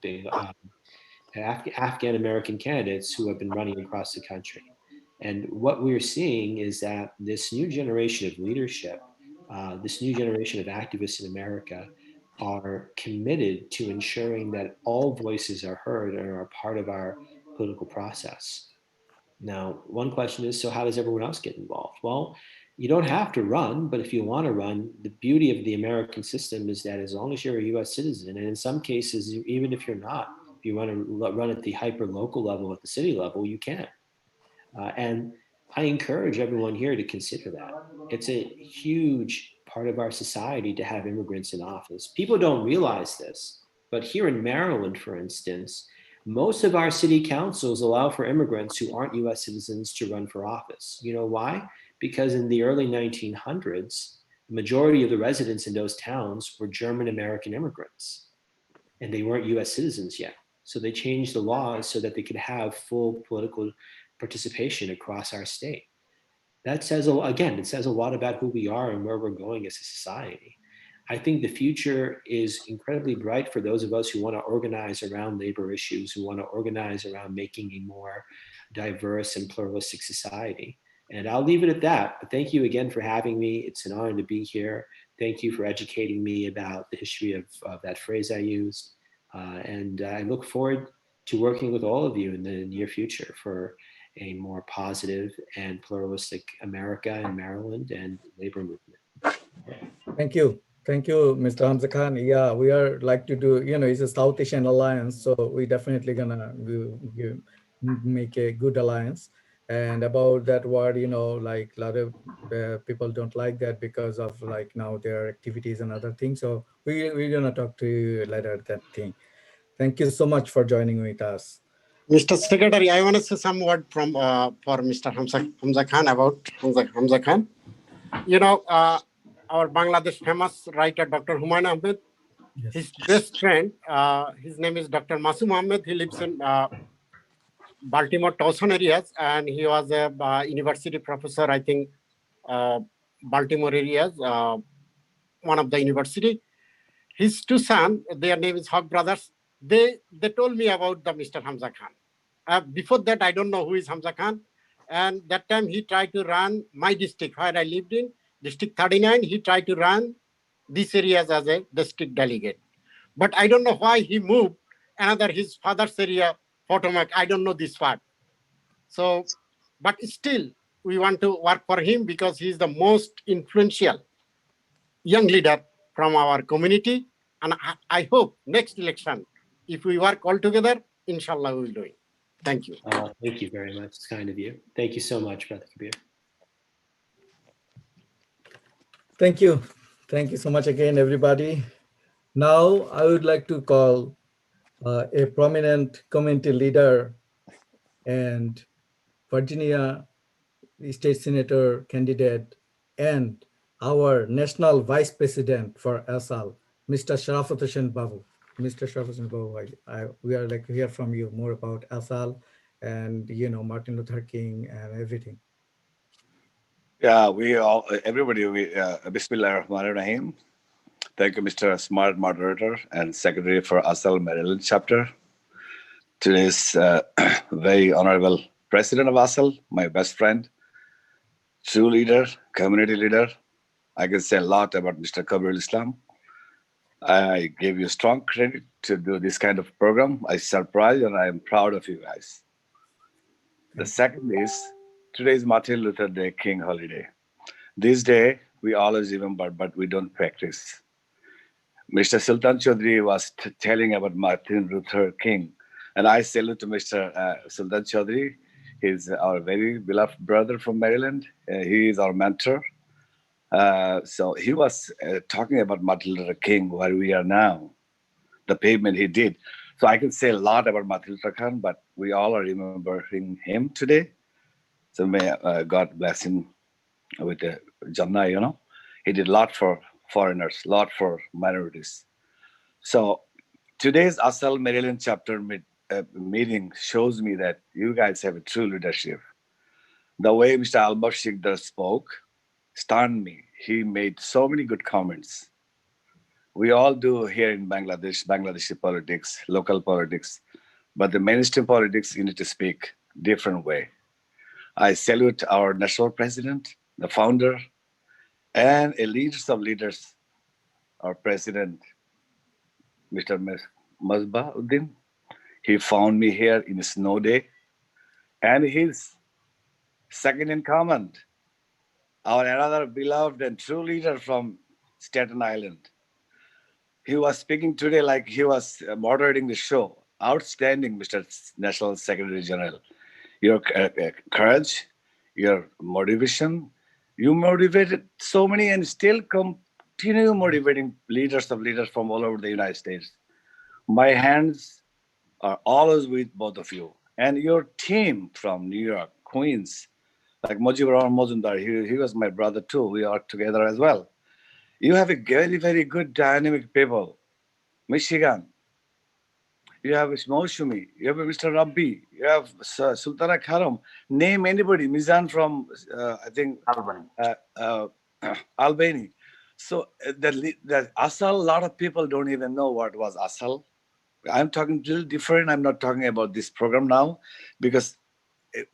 Speaker 13: Afghan American candidates who have been running across the country. And what we're seeing is that this new generation of leadership, this new generation of activists in America are committed to ensuring that all voices are heard and are part of our political process. Now, one question is, so how does everyone else get involved? Well, you don't have to run, but if you want to run, the beauty of the American system is that as long as you're a US citizen, and in some cases, even if you're not, if you want to run at the hyper local level, at the city level, you can. And I encourage everyone here to consider that. It's a huge part of our society to have immigrants in office. People don't realize this, but here in Maryland, for instance, most of our city councils allow for immigrants who aren't US citizens to run for office. You know why? Because in the early 1900s, the majority of the residents in those towns were German American immigrants, and they weren't US citizens yet. So they changed the laws so that they could have full political participation across our state. That says, again, it says a lot about who we are and where we're going as a society. I think the future is incredibly bright for those of us who want to organize around labor issues, who want to organize around making a more diverse and pluralistic society. And I'll leave it at that. But thank you again for having me. It's an honor to be here. Thank you for educating me about the history of that phrase I used. And I look forward to working with all of you in the near future for a more positive and pluralistic America and Maryland and labor movement.
Speaker 2: Thank you. Thank you, Mr. Hamza Khan. Yeah, we are like to do, it's a South Asian alliance, so we definitely gonna make a good alliance. And about that word, like a lot of people don't like that because of like now their activities and other things. So we're gonna talk to you later that thing. Thank you so much for joining with us.
Speaker 14: Mr. Secretary, I want to say some word from for Mr. Hamza Khan about Hamza Khan. Our Bangladesh famous writer, Dr. Humayun Ahmed, yes. His best friend, his name is Dr. Masoom Ahmed. He lives in Baltimore, Towson areas, and he was a university professor, I think, Baltimore areas, one of the university. His 2 sons, their name is Haq brothers. They told me about the Mr. Hamza Khan. Before that, I don't know who is Hamza Khan. And that time he tried to run my district where I lived in, District 39. He tried to run these areas as a district delegate. But I don't know why he moved another his father's area, Potomac. I don't know this part. So, but still, we want to work for him because he is the most influential young leader from our community. And I hope next election, if we work all together, inshallah, we will do it. Thank you.
Speaker 13: Thank you very much. It's kind of you. Thank you so much, Brother Kabir.
Speaker 2: Thank you. Thank you so much again, everybody. Now, I would like to call a prominent community leader and Virginia State Senator candidate and our National Vice President for ASAAL, Mr. Sharafat Hussain Babu. Mr. Sharafat Hussain Babu, we are like to hear from you more about ASAAL and Martin Luther King and everything.
Speaker 7: Yeah, we all, everybody, Bismillahirrahmanirrahim. Thank you, Mr. Smart Moderator and Secretary for ASAAL Maryland Chapter. Today's very honorable President of ASAAL, my best friend, true leader, community leader. I can say a lot about Mr. Kabirul Islam. I give you strong credit to do this kind of program. I surprised and I am proud of you guys. The second is, today is Martin Luther Day King holiday. This day, we always remember, but we don't practice. Mr. Sultan Chaudhry was telling about Martin Luther King, and I salute to Mr. Sultan Chaudhry. He's our very beloved brother from Maryland. He is our mentor. So he was talking about Martin Luther King, where we are now, the pavement he did. So I can say a lot about Martin Luther King, but we all are remembering him today. So may God bless him with the Jannah, He did a lot for foreigners, a lot for minorities. So today's ASAAL Maryland chapter meeting shows me that you guys have a true leadership. The way Mr. Albert Shikdar spoke stunned me. He made so many good comments. We all do here in Bangladesh, Bangladeshi politics, local politics, but the mainstream politics, you need to speak different way. I salute our national president, the founder, and a leaders of leaders, our president, Mr. Masbauddin. He found me here in a snow day, and he's second in command, our another beloved and true leader from Staten Island. He was speaking today like he was moderating the show. Outstanding, Mr. National Secretary General. Your courage, your motivation, you motivated so many and still continue motivating leaders from all over the United States. My hands are always with both of you. And your team from New York, Queens, like Mujibur Mozumdar, he was my brother too. We are together as well. You have a very, very good dynamic people. Michigan, you have Shmoshumi, you have Mr. Rabbi, you have Sultana Karam. Name anybody. Mizan from, I think, Albany. So the ASAAL, a lot of people don't even know what was ASAAL. I'm talking a little different. I'm not talking about this program now because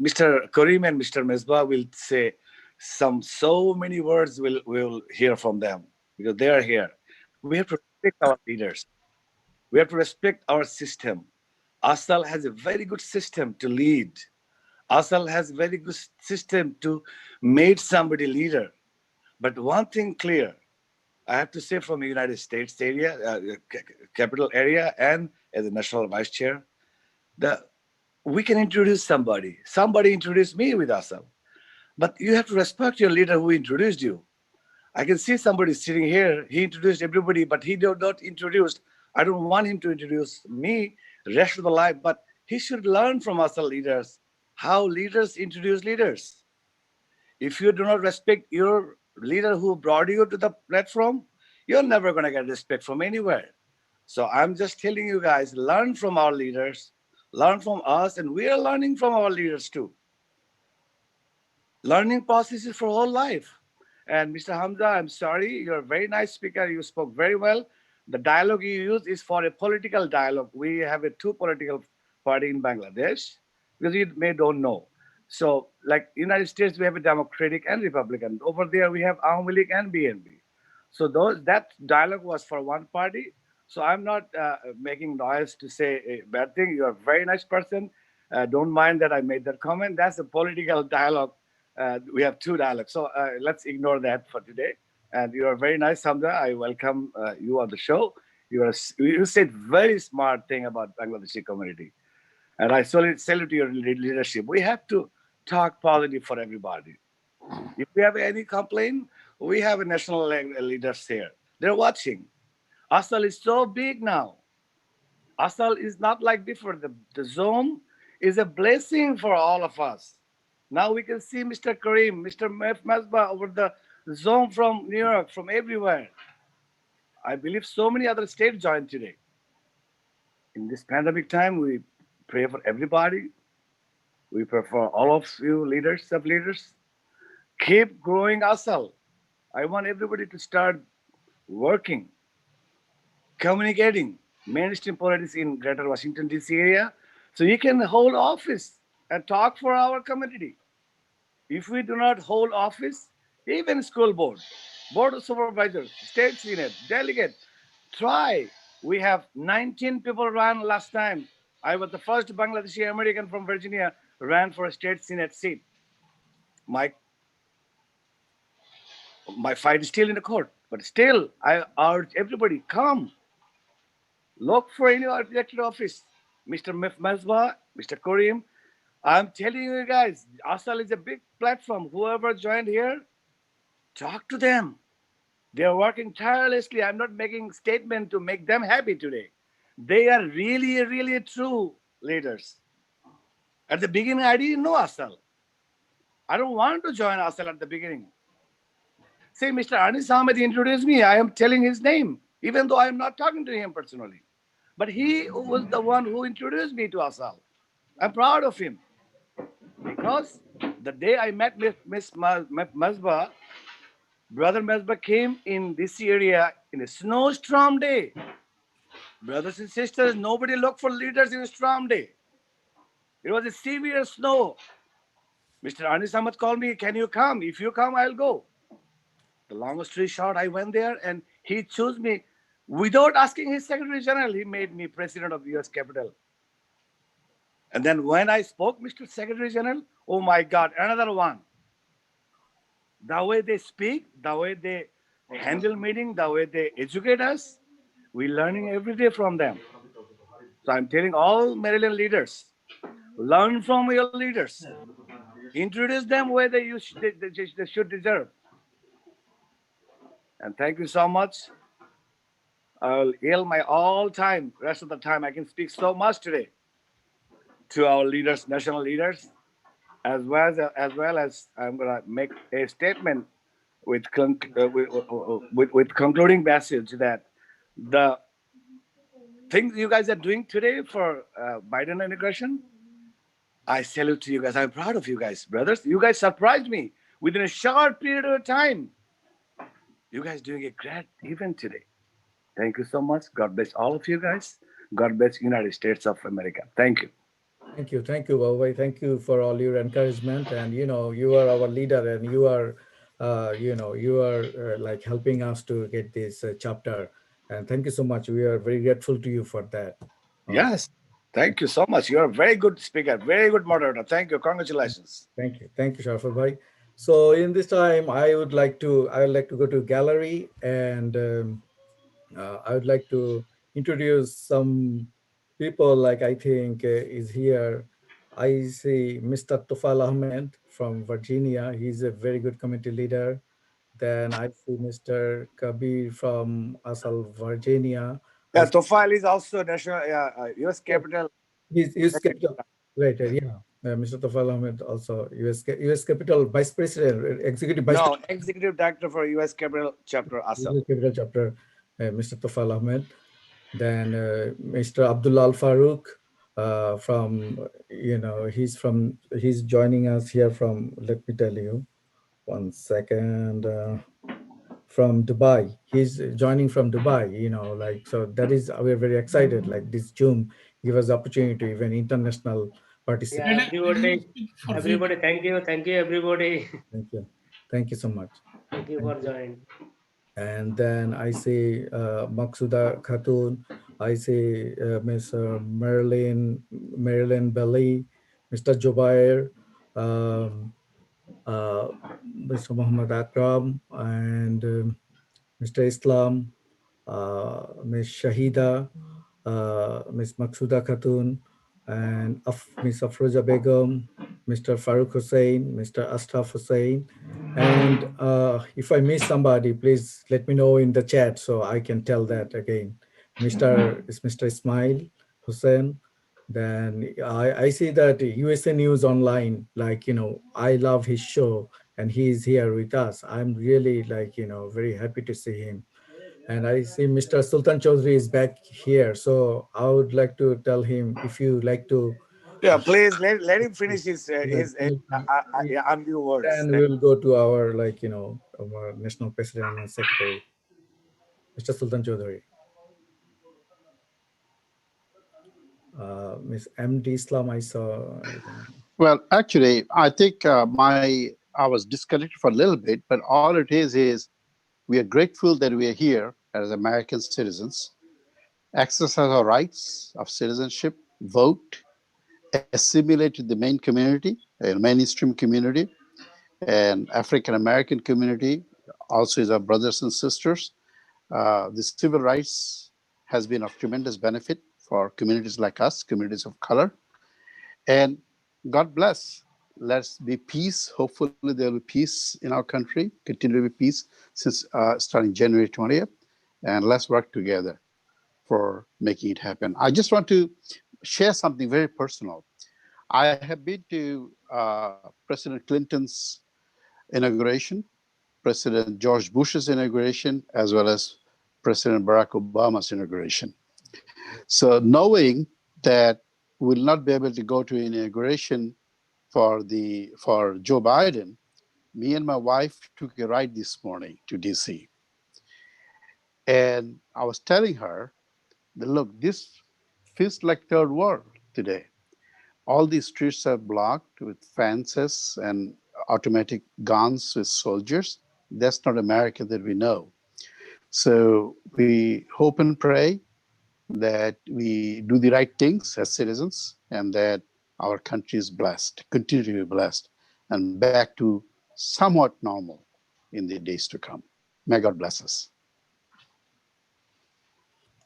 Speaker 7: Mr. Karim and Mr. Mesbah will say so many words we'll hear from them because they are here. We have to respect our leaders. We have to respect our system. ASAAL has a very good system to lead. ASAAL has a very good system to make somebody leader. But one thing clear, I have to say from the United States area, capital area, and as a national vice chair, that we can introduce somebody. Somebody introduced me with ASAAL. But you have to respect your leader who introduced you. I can see somebody sitting here, he introduced everybody, but he did not introduce. I don't want him to introduce me rest of the life, but he should learn from ASAAL leaders how leaders introduce leaders. If you do not respect your leader who brought you to the platform, you're never going to get respect from anywhere. So I'm just telling you guys, learn from our leaders, learn from us, and we are learning from our leaders too. Learning process is for whole life. And Mr. Hamza, I'm sorry, you're a very nice speaker. You spoke very well. The dialogue you use is for a political dialogue. We have a two political party in Bangladesh. because you may don't know. So, like United States, we have a Democratic and Republican. Over there, we have Awami League and BNP. So that dialogue was for one party. So I'm not making noise to say a bad thing. You're a very nice person. Don't mind that I made that comment. That's a political dialogue. We have two dialogues. So let's ignore that for today. And you are very nice, Hamza. I welcome you on the show. You said very smart thing about Bangladeshi community. And I salute your leadership. We have to talk positive for everybody. If we have any complaint, we have a national leaders here. They're watching. ASAL is so big now. ASAL is not like before. The zone is a blessing for all of us. Now we can see Mr. Karim, Mr. Masba over the zone from New York, from everywhere. I believe so many other states joined today. In this pandemic time, we pray for everybody. We pray for all of you leaders of leaders. Keep growing ASAL. I want everybody to start working, communicating mainstream politics in Greater Washington, D.C. area, so you can hold office and talk for our community. If we do not hold office, even school board, board of supervisors, state senate, delegate, try. We have 19 people ran last time. I was the first Bangladeshi American from Virginia ran for a state senate seat. My fight is still in the court, but still I urge everybody, come, look for any elected office. Mr. Masba, Mr. Karim, I'm telling you guys, ASAL is a big platform. Whoever joined here, talk to them. They are working tirelessly. I'm not making statement to make them happy today. They are really, really true leaders. At the beginning, I didn't know ASAL. I don't want to join ASAL at the beginning. See, Mr. Anis Ahmed introduced me. I am telling his name, even though I am not talking to him personally. But he was the one who introduced me to ASAL. I'm proud of him. Because the day I met Miss Masba, Brother Masba came in this area in a snowstorm day. Brothers and sisters, nobody looked for leaders in a storm day. It was a severe snow. Mr. Anis Ahmed called me, can you come? If you come, I'll go. The long story short, I went there and he chose me. Without asking his Secretary General, he made me President of the US Capitol. And then when I spoke, Mr. Secretary General, oh my God, another one. The way they speak, the way they handle meeting, the way they educate us, we're learning every day from them. So I'm telling all Maryland leaders, learn from your leaders. Introduce them where they should deserve. And thank you so much. I'll yield my all time, rest of the time. I can speak so much today to our leaders, national leaders, as well as I'm going to make a statement with concluding message that the things you guys are doing today for Biden inauguration, I salute to you guys. I'm proud of you guys, brothers. You guys surprised me within a short period of time. You guys doing a great event today. Thank you so much. God bless all of you guys. God bless United States of America. Thank you.
Speaker 2: Thank you, Babai. Thank you for all your encouragement. And you are our leader, and you are, like helping us to get this chapter. And thank you so much. We are very grateful to you for that.
Speaker 7: Yes, thank you so much. You are a very good speaker, very good moderator. Thank you. Congratulations.
Speaker 2: Thank you, Sharfat Bhai. So in this time, I would like to go to gallery, and I would like to introduce some people. Like I think is here. I see Mr. Tufal Ahmed from Virginia. He's a very good committee leader. Then I see Mr. Kabir from ASAL, Virginia.
Speaker 7: Yeah, Tufal is also national U.S. Capitol.
Speaker 2: He's Capitol. Right, yeah. Mr. Tufal Ahmed also U.S. Capitol Vice President, Executive Vice President.
Speaker 7: Executive Director for U.S. Capitol Chapter ASAL.
Speaker 2: US Capitol Chapter, Mr. Tufal Ahmed. Then Mr. Abdullah Al Farouk from, he's joining us here from, let me tell you, 1 second, from Dubai. He's joining from Dubai, so that is, we're very excited. Like this Zoom give us the opportunity to even international participate.
Speaker 15: Yeah, everybody, thank you, everybody.
Speaker 2: Thank you so much.
Speaker 15: Thank you for joining.
Speaker 2: And then I see Maksuda Khatun, I see Ms. Marilyn Belly, Mr. Jubair, Mr. Muhammad Akram, and Mr. Islam, Ms. Shahida, Ms. Maksuda Khatun, and Ms. Afroza Begum, Mr. Farooq Hussain, Mr. Ashraf Hussain. And if I miss somebody, please let me know in the chat so I can tell that again. Mr. Ismail Hussain. Then I see that USA News Online, like, I love his show and he's here with us. I'm really very happy to see him. And I see Mr. Sultan Chaudhary is back here. So I would like to tell him, if you like to.
Speaker 7: Yeah, please let him finish his unview words.
Speaker 2: Then we'll go to our our National President and Secretary, Mr. Sultan Chaudhary. Miss MD Islam, I saw.
Speaker 11: Well, actually, I think I was disconnected for a little bit, but all it is we are grateful that we are here as American citizens, exercise our rights of citizenship, vote, assimilate to the main community, mainstream community, and African American community also is our brothers and sisters. The civil rights has been of tremendous benefit for communities like us, communities of color. And God bless. Let's be peace. Hopefully there will be peace in our country, continue to be peace since starting January 20th. And let's work together for making it happen. I just want to share something very personal. I have been to President Clinton's inauguration, President George Bush's inauguration, as well as President Barack Obama's inauguration. So knowing that we'll not be able to go to inauguration for Joe Biden, me and my wife took a ride this morning to DC. And I was telling her that, look, this feels like third world today. All these streets are blocked with fences and automatic guns with soldiers. That's not America that we know. So we hope and pray that we do the right things as citizens and that our country is blessed, continue to be blessed, and back to somewhat normal in the days to come. May God bless us.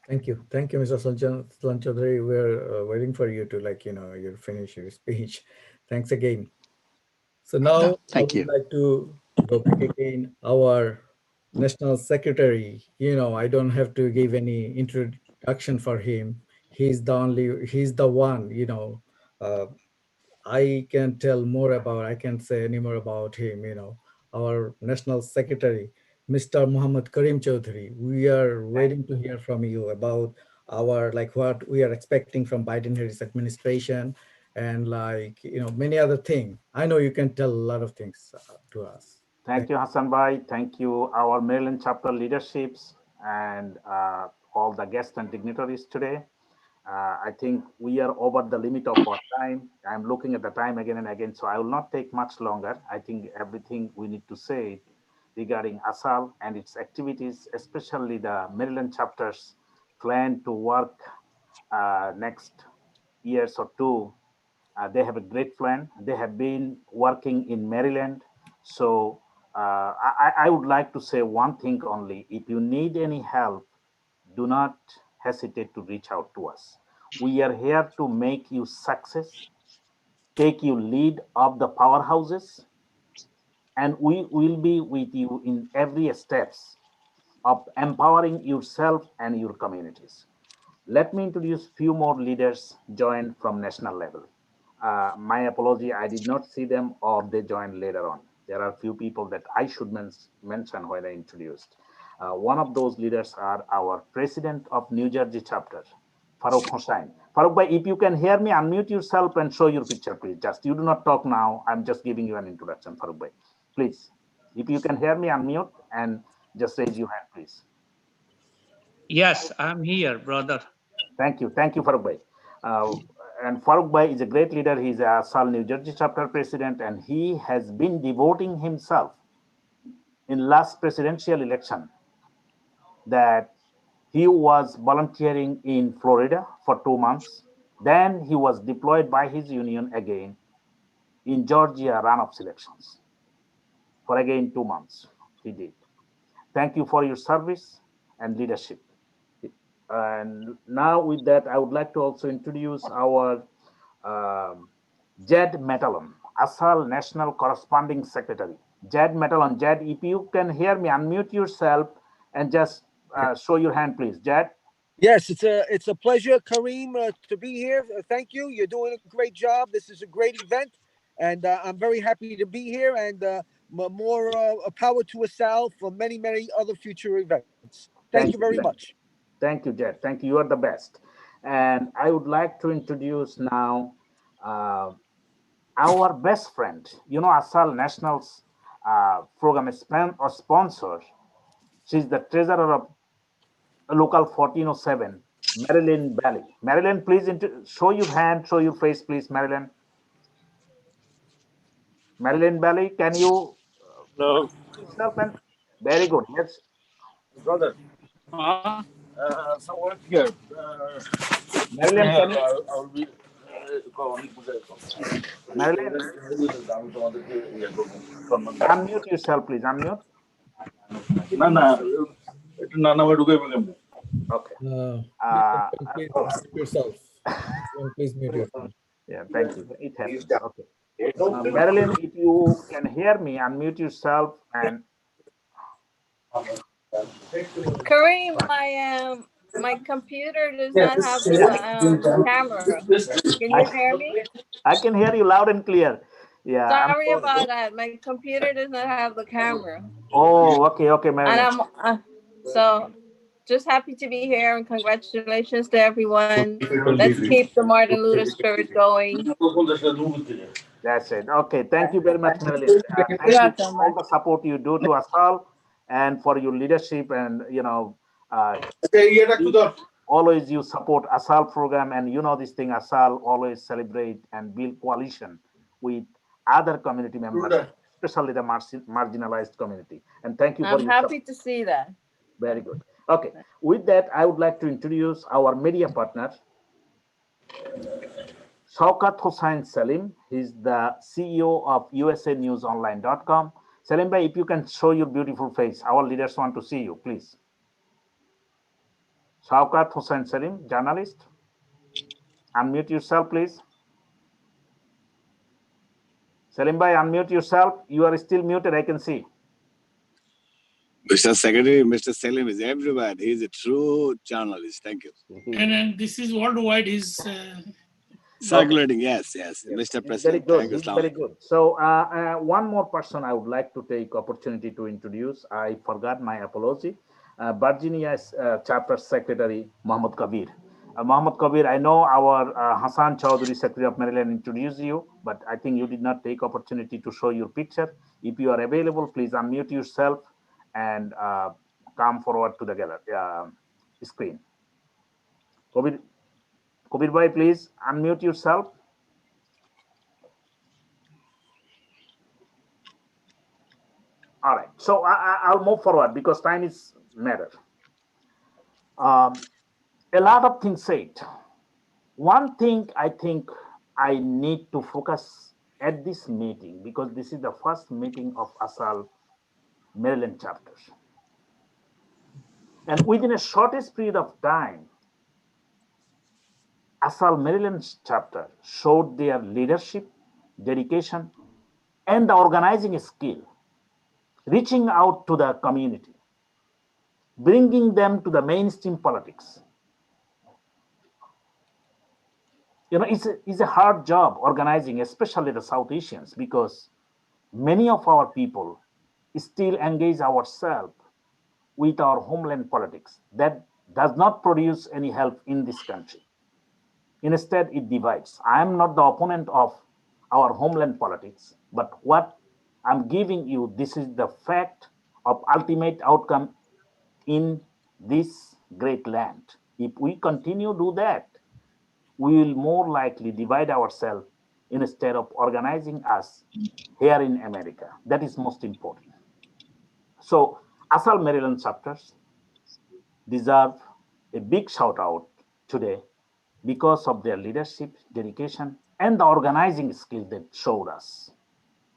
Speaker 2: Thank you, Mr. Sultan Chaudhary. We're waiting for you to you finish your speech. Thanks again. So now I would like to go back again. Our National Secretary, I don't have to give any introduction for him. He's the one, I can tell more about, I can't say any more about him, our National Secretary, Mr. Muhammad Karim Chaudhary. We are waiting to hear from you about our, what we are expecting from Biden-Harris administration and many other things. I know you can tell a lot of things to us.
Speaker 1: Thank you, Hassan Bhai. Thank you, our Maryland chapter leaderships and all the guests and dignitaries today. I think we are over the limit of our time. I'm looking at the time again and again, so I will not take much longer. I think everything we need to say regarding ASAAL and its activities, especially the Maryland chapters plan to work next years or two. They have a great plan. They have been working in Maryland. So I would like to say one thing only. If you need any help, do not hesitate to reach out to us. We are here to make you success, take you lead of the powerhouses, and we will be with you in every steps of empowering yourself and your communities. Let me introduce few more leaders joined from national level. My apology, I did not see them or they joined later on. There are few people that I should mention when I introduced. One of those leaders are our president of New Jersey chapter, Farooq Hussain. Farooq bhai, if you can hear me, unmute yourself and show your picture, please. Just you do not talk now. I'm just giving you an introduction, Farooq bhai. Please, if you can hear me, unmute and just raise your hand, please.
Speaker 3: Yes, I'm here, brother.
Speaker 1: Thank you, Farooq bhai. and Farooq Bhai is a great leader. He's a ASAAL New Jersey chapter president, and he has been devoting himself in last presidential election that he was volunteering in Florida for 2 months. Then he was deployed by his union again in Georgia runoff elections for again 2 months. He did. Thank you for your service and leadership. And now with that, I would like to also introduce our Jed Metalon, ASAAL National Corresponding Secretary. Jed Metalon. Jed, if you can hear me, unmute yourself and just show your hand, please. Jed?
Speaker 16: Yes, it's a pleasure, Kareem, to be here. Thank you. You're doing a great job. This is a great event, and I'm very happy to be here. And more power to ASAAL for many, many other future events. Thank you very
Speaker 1: Jed.
Speaker 16: much.
Speaker 1: Thank you, Jed. Thank you. You are the best. And I would like to introduce now our best friend. You know, ASAAL Nationals program or sponsor. She's the treasurer of local 1407, Marilyn Valley. Marilyn, please show your hand, show your face, please, Marilyn. Marilyn Valley, can you
Speaker 15: No.
Speaker 1: yourself? And very good. Yes,
Speaker 15: Brother. Someone here.
Speaker 1: Marilyn, can you?
Speaker 15: I'll be.
Speaker 1: Marilyn, unmute yourself, please. Unmute. Okay.
Speaker 2: Please mute yourself. Please mute yourself.
Speaker 1: Yeah, thank you. It happens. Okay. Marilyn, if you can hear me, unmute yourself and.
Speaker 17: Kareem, my computer does not have the camera. Can you hear me?
Speaker 1: I can hear you loud and clear. Yeah.
Speaker 17: Sorry about that. My computer does not have the camera.
Speaker 1: Oh, okay, Marilyn.
Speaker 17: And I'm so just happy to be here and congratulations to everyone. Let's keep the Martin Luther spirit going.
Speaker 1: That's it. Okay, thank you very much, Marilyn. Thank you for all the support you do to ASAAL and for your leadership, and always you support ASAAL program, and this thing, ASAAL always celebrate and build coalition with other community members, especially the marginalized community. And thank you for
Speaker 17: I'm happy to see that.
Speaker 1: Very good. Okay, with that, I would like to introduce our media partner, Shaukat Hussain Salim. He's the CEO of usanewsonline.com. Salim bhai, if you can show your beautiful face, our leaders want to see you, please. Shaukat Hussain Salim, journalist. Unmute yourself, please. Salim bhai, unmute yourself. You are still muted, I can see.
Speaker 7: Mr. Secretary, Mr. Salim is everywhere. He's a true journalist. Thank you.
Speaker 18: And this is worldwide. He's
Speaker 7: circulating. Yes. Mr. President.
Speaker 1: Very good. Very good. So one more person I would like to take opportunity to introduce. I forgot, my apology. Virginia's chapter secretary, Mohammed Kabir. Mohammed Kabir, I know our Hassan Chowdhury, Secretary of Maryland, introduced you, but I think you did not take opportunity to show your picture. If you are available, please unmute yourself and come forward to the screen. Kabir bhai, please unmute yourself. All right, so I'll move forward because time is matter. A lot of things said. One thing I think I need to focus at this meeting, because this is the first meeting of ASAAL Maryland chapters. And within a shortest period of time, ASAAL Maryland chapter showed their leadership, dedication, and the organizing skill, reaching out to the community, bringing them to the mainstream politics. It's a hard job organizing, especially the South Asians, because many of our people still engage ourselves with our homeland politics that does not produce any help in this country. Instead, it divides. I am not the opponent of our homeland politics, but what I'm giving you, this is the fact of ultimate outcome in this great land. If we continue to do that, we will more likely divide ourselves instead of organizing us here in America. That is most important. So ASAAL Maryland chapters deserve a big shout out today because of their leadership, dedication, and the organizing skill they showed us.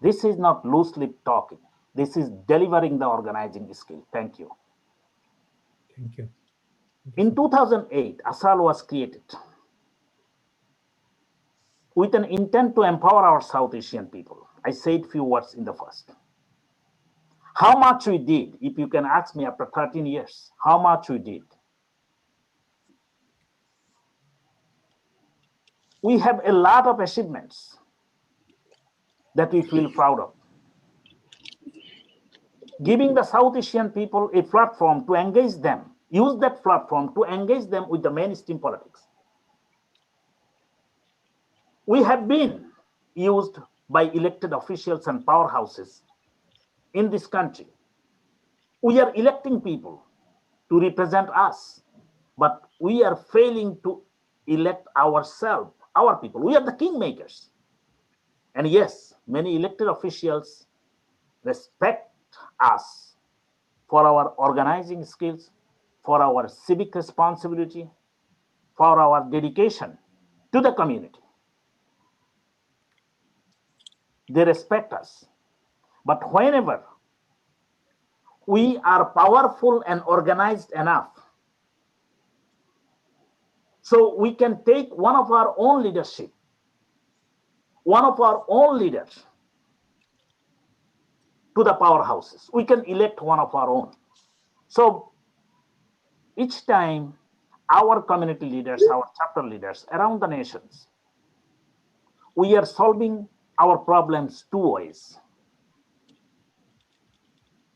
Speaker 1: This is not loose lip talking. This is delivering the organizing skill. Thank you.
Speaker 2: Thank you.
Speaker 1: In 2008, ASAAL was created with an intent to empower our South Asian people. I said few words in the first. How much we did, if you can ask me after 13 years, how much we did. We have a lot of achievements that we feel proud of. Giving the South Asian people a platform to engage them, use that platform to engage them with the mainstream politics. We have been used by elected officials and powerhouses in this country. We are electing people to represent us, but we are failing to elect ourselves, our people. We are the kingmakers. And yes, many elected officials respect us for our organizing skills, for our civic responsibility, for our dedication to the community. They respect us. But whenever we are powerful and organized enough, so we can take one of our own leadership, one of our own leaders to the powerhouses. We can elect one of our own. So each time our community leaders, our chapter leaders around the nations, we are solving our problems two ways.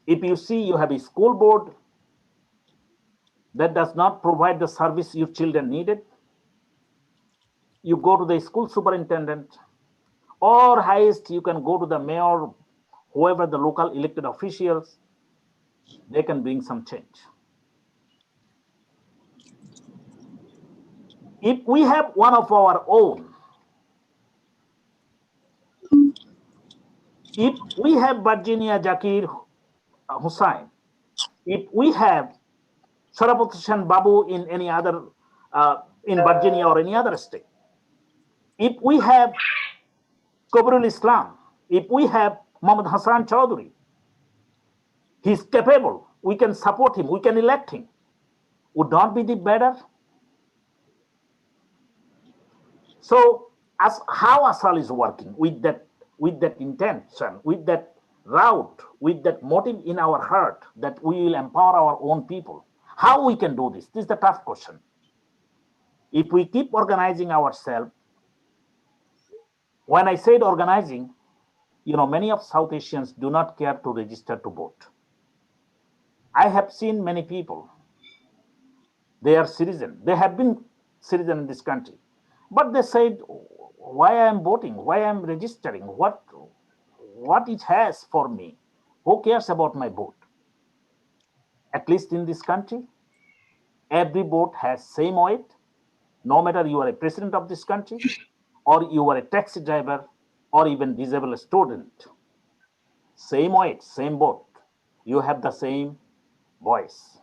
Speaker 1: If you see you have a school board that does not provide the service your children needed, you go to the school superintendent, or highest you can go to the mayor, whoever the local elected officials, they can bring some change. If we have one of our own, if we have Virginia Zakir Hussain, if we have Sarapat Babu in any other, in Virginia or any other state, if we have Kabirul Islam, if we have Muhammad Hassan Chaudhry, he's capable, we can support him, we can elect him. Would not be the better? So as how ASAAL is working with that intention, with that route, with that motive in our heart that we will empower our own people. How we can do this? This is the tough question. If we keep organizing ourselves, when I said organizing, you know, many of South Asians do not care to register to vote. I have seen many people, they are citizens, they have been citizens in this country, but they said, why I am voting, why I am registering, what it has for me, who cares about my vote? At least in this country, every vote has same weight, no matter you are a president of this country, or you are a taxi driver, or even disabled student. Same weight, same vote. You have the same voice.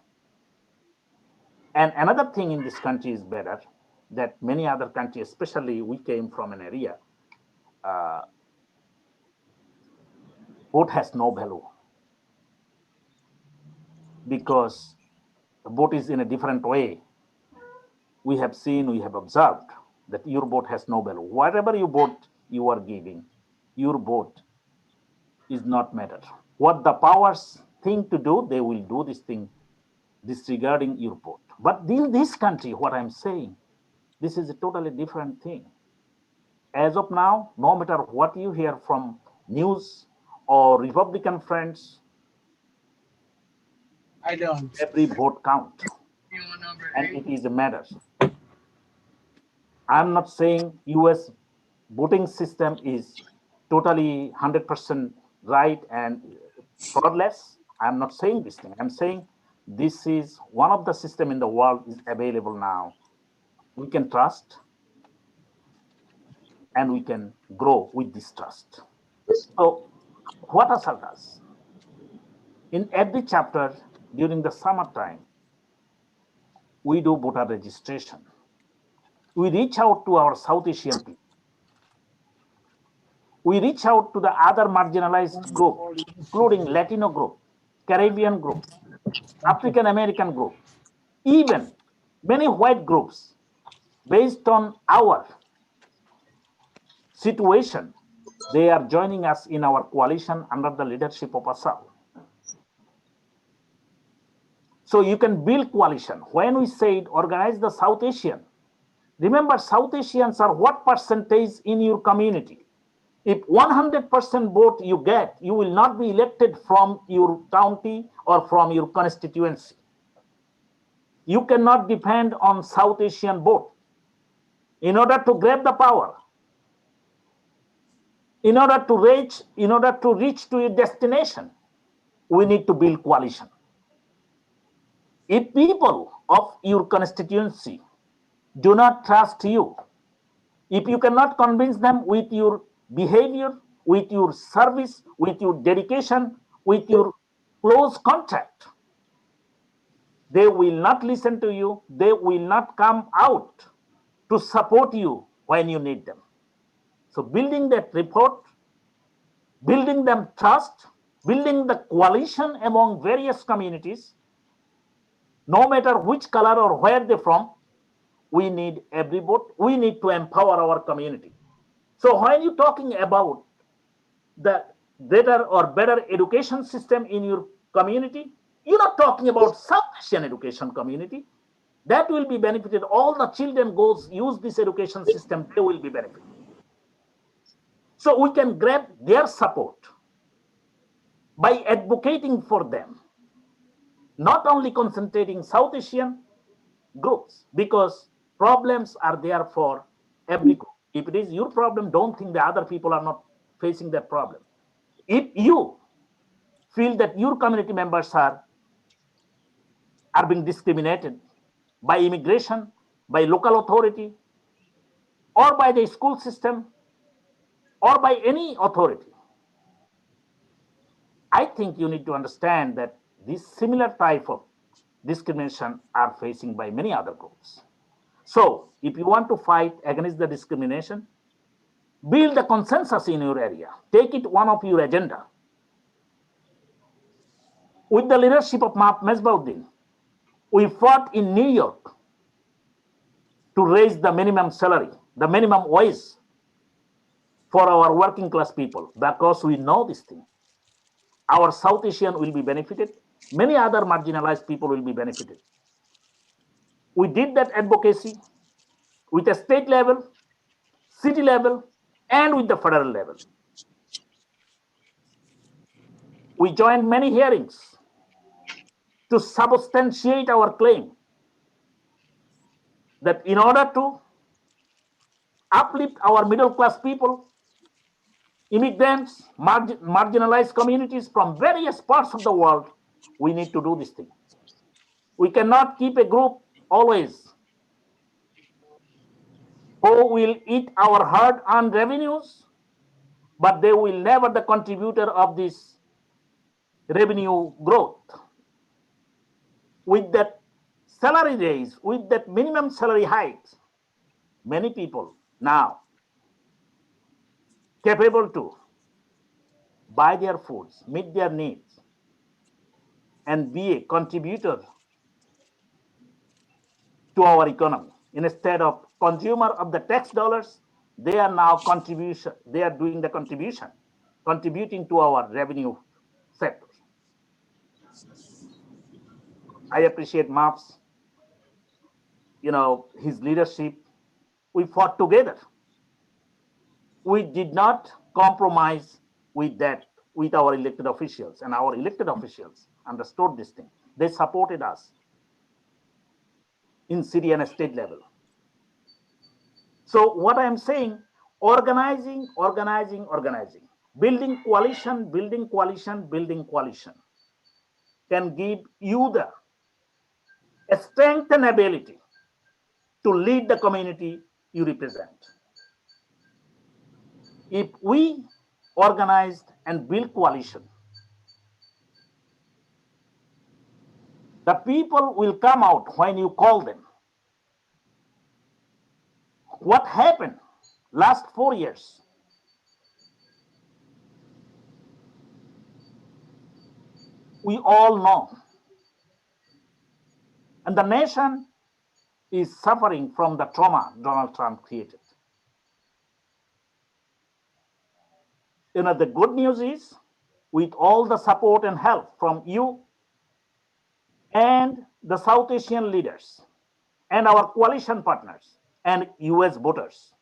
Speaker 1: And another thing in this country is better, that many other countries, especially we came from an area, vote has no value because the vote is in a different way. We have seen, we have observed that your vote has no value. Whatever you vote you are giving, your vote is not matter. What the powers think to do, they will do this thing disregarding your vote. But in this country, what I'm saying, this is a totally different thing. As of now, no matter what you hear from news or Republican friends, every vote counts, and it is a matter. I'm not saying US voting system is totally 100% right and fraudless. I'm not saying this thing. I'm saying this is one of the system in the world is available now. We can trust, and we can grow with this trust. So what ASAAL does, in every chapter during the summertime, we do voter registration. We reach out to our South Asian people. We reach out to the other marginalized group, including Latino group, Caribbean group, African American group, even many white groups. Based on our situation, they are joining us in our coalition under the leadership of ASAAL. So you can build coalition. When we said organize the South Asian, remember South Asians are what percentage in your community? If 100% vote you get, you will not be elected from your county or from your constituency. You cannot depend on South Asian vote. In order to grab the power, in order to reach to your destination, we need to build coalition. If people of your constituency do not trust you, if you cannot convince them with your behavior, with your service, with your dedication, with your close contact, they will not listen to you. They will not come out to support you when you need them. So building that rapport, building them trust, building the coalition among various communities, no matter which color or where they're from, we need every vote. We need to empower our community. So when you're talking about the better or better education system in your community, you're not talking about South Asian education community. That will be benefited. All the children use this education system, they will be benefited. So we can grab their support by advocating for them, not only concentrating South Asian groups, because problems are there for every group. If it is your problem, don't think the other people are not facing that problem. If you feel that your community members are being discriminated by immigration, by local authority, or by the school system, or by any authority, I think you need to understand that this similar type of discrimination are facing by many other groups. So if you want to fight against the discrimination, build a consensus in your area. Take it one of your agenda. With the leadership of Mesbauddin, we fought in New York to raise the minimum salary, the minimum wage for our working class people, because we know this thing. Our South Asian will be benefited. Many other marginalized people will be benefited. We did that advocacy with a state level, city level, and with the federal level. We joined many hearings to substantiate our claim that in order to uplift our middle class people, immigrants, marginalized communities from various parts of the world, we need to do this thing. We cannot keep a group always who will eat our hard-earned revenues, but they will never the contributor of this revenue growth. With that salary raise, with that minimum salary hikes, many people now capable to buy their foods, meet their needs, and be a contributor to our economy. Instead of consumer of the tax dollars, they are now doing the contribution, contributing to our revenue sector. I appreciate MAPS, his leadership. We fought together. We did not compromise with our elected officials, and our elected officials understood this thing. They supported us in city and state level. So what I am saying, organizing, building coalition, can give you the strength and ability to lead the community you represent. If we organized and build coalition, the people will come out when you call them. What happened last 4 years? We all know. And the nation is suffering from the trauma Donald Trump created. The good news is, with all the support and help from you and the South Asian leaders and our coalition partners and US voters,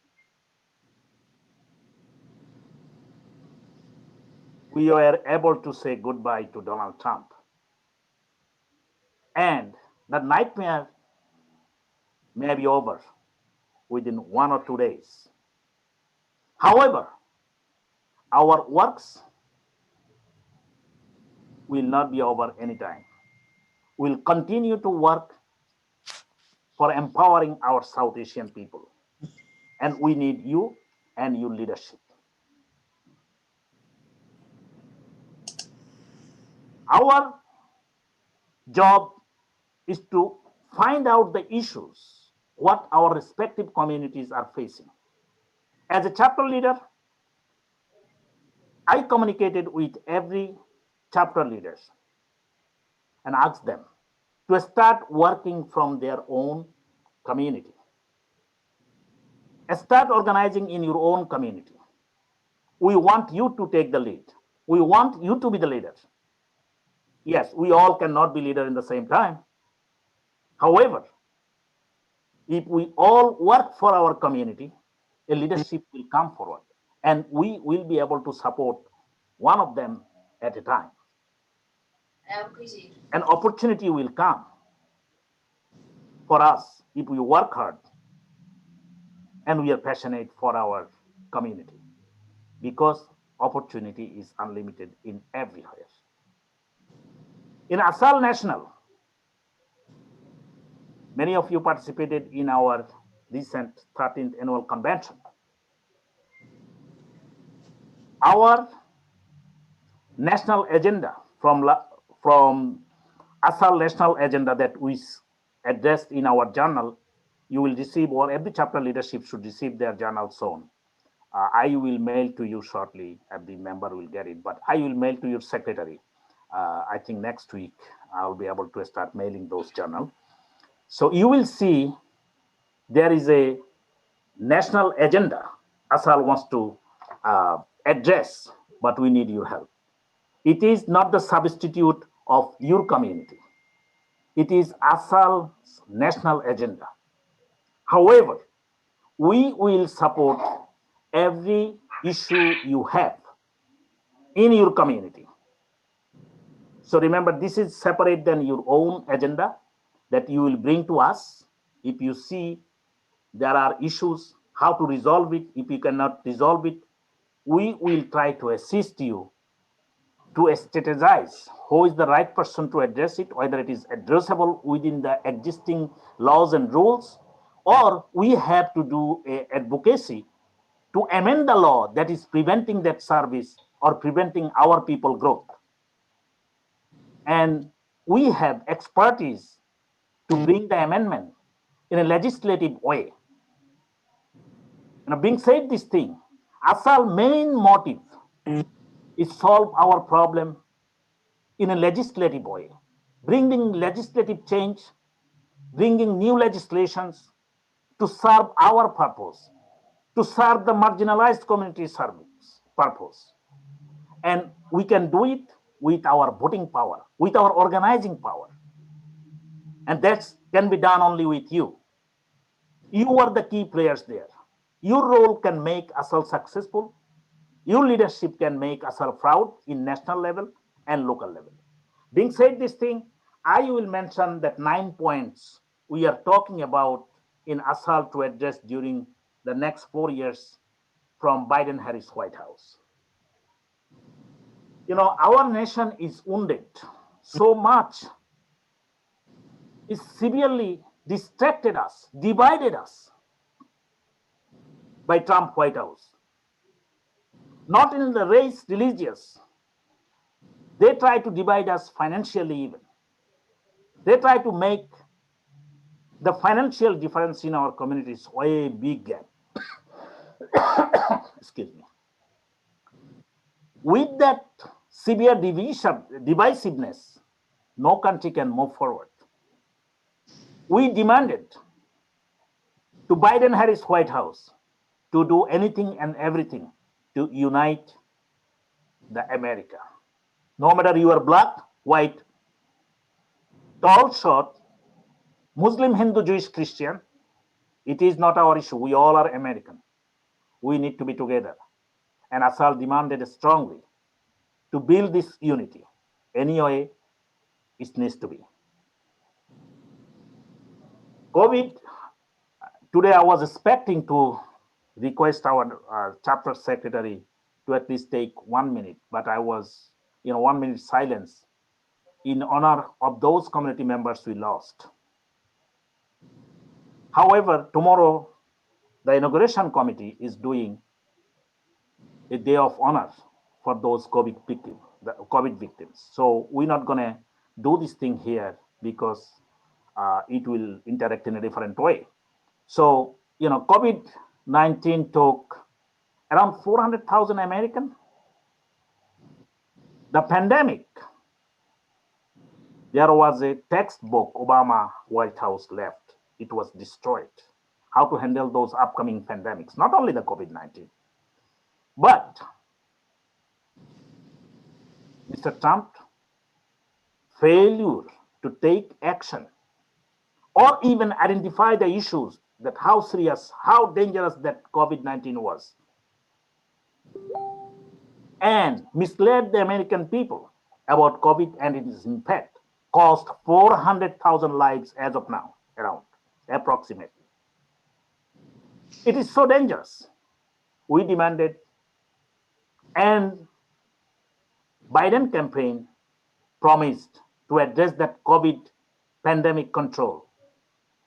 Speaker 1: we were able to say goodbye to Donald Trump. And the nightmare may be over within 1 or 2 days. However, our works will not be over anytime. We'll continue to work for empowering our South Asian people. And we need you and your leadership. Our job is to find out the issues, what our respective communities are facing. As a chapter leader, I communicated with every chapter leaders and asked them to start working from their own community. Start organizing in your own community. We want you to take the lead. We want you to be the leaders. Yes, we all cannot be leader in the same time. However, if we all work for our community, a leadership will come forward and we will be able to support one of them at a time. An opportunity will come for us if we work hard and we are passionate for our community, because opportunity is unlimited in everywhere. In ASAAL National, many of you participated in our recent 13th annual convention. Our national agenda from ASAAL national agenda that we addressed in our journal, you will receive, or every chapter leadership should receive their journal soon. I will mail to you shortly, every member will get it, but I will mail to your secretary. I think next week I'll be able to start mailing those journals. So you will see there is a national agenda ASAAL wants to address, but we need your help. It is not the substitute of your community. It is ASAAL's national agenda. However, we will support every issue you have in your community. So remember, this is separate than your own agenda that you will bring to us. If you see there are issues, how to resolve it. If you cannot resolve it, we will try to assist you to strategize who is the right person to address it, whether it is addressable within the existing laws and rules, or we have to do advocacy to amend the law that is preventing that service or preventing our people growth. And we have expertise to bring the amendment in a legislative way. Being said this thing, ASAAL main motive is solve our problem in a legislative way, bringing legislative change, bringing new legislations to serve our purpose, to serve the marginalized community service purpose. And we can do it with our voting power, with our organizing power. And that can be done only with you. You are the key players there. Your role can make ASAAL successful. Your leadership can make ASAAL proud in national level and local level. Being said this thing, I will mention that 9 points we are talking about in ASAAL to address during the next 4 years from Biden-Harris White House. Our nation is wounded so much. It severely distracted us, divided us by Trump White House. not in the race, religious. They try to divide us financially even. They try to make the financial difference in our communities way big gap. Excuse me. With that severe divisiveness, no country can move forward. We demanded to Biden-Harris White House to do anything and everything to unite the America. No matter you are black, white, tall, short, Muslim, Hindu, Jewish, Christian, it is not our issue. We all are American. We need to be together. And ASAAL demanded strongly to build this unity. Any way it needs to be. COVID, today I was expecting to request our chapter secretary to at least take 1 minute, but I was, 1 minute silence in honor of those community members we lost. However, tomorrow, the inauguration committee is doing a day of honor for those COVID victims. So we're not going to do this thing here because it will interact in a different way. So, COVID-19 took around 400,000 Americans. The pandemic, there was a textbook Obama White House left. It was destroyed. How to handle those upcoming pandemics, not only the COVID-19. But Mr. Trump failure to take action or even identify the issues that how serious, how dangerous that COVID-19 was, and misled the American people about COVID and its impact, cost 400,000 lives as of now, around, approximately. It is so dangerous. We demanded, and Biden campaign promised to address that COVID pandemic control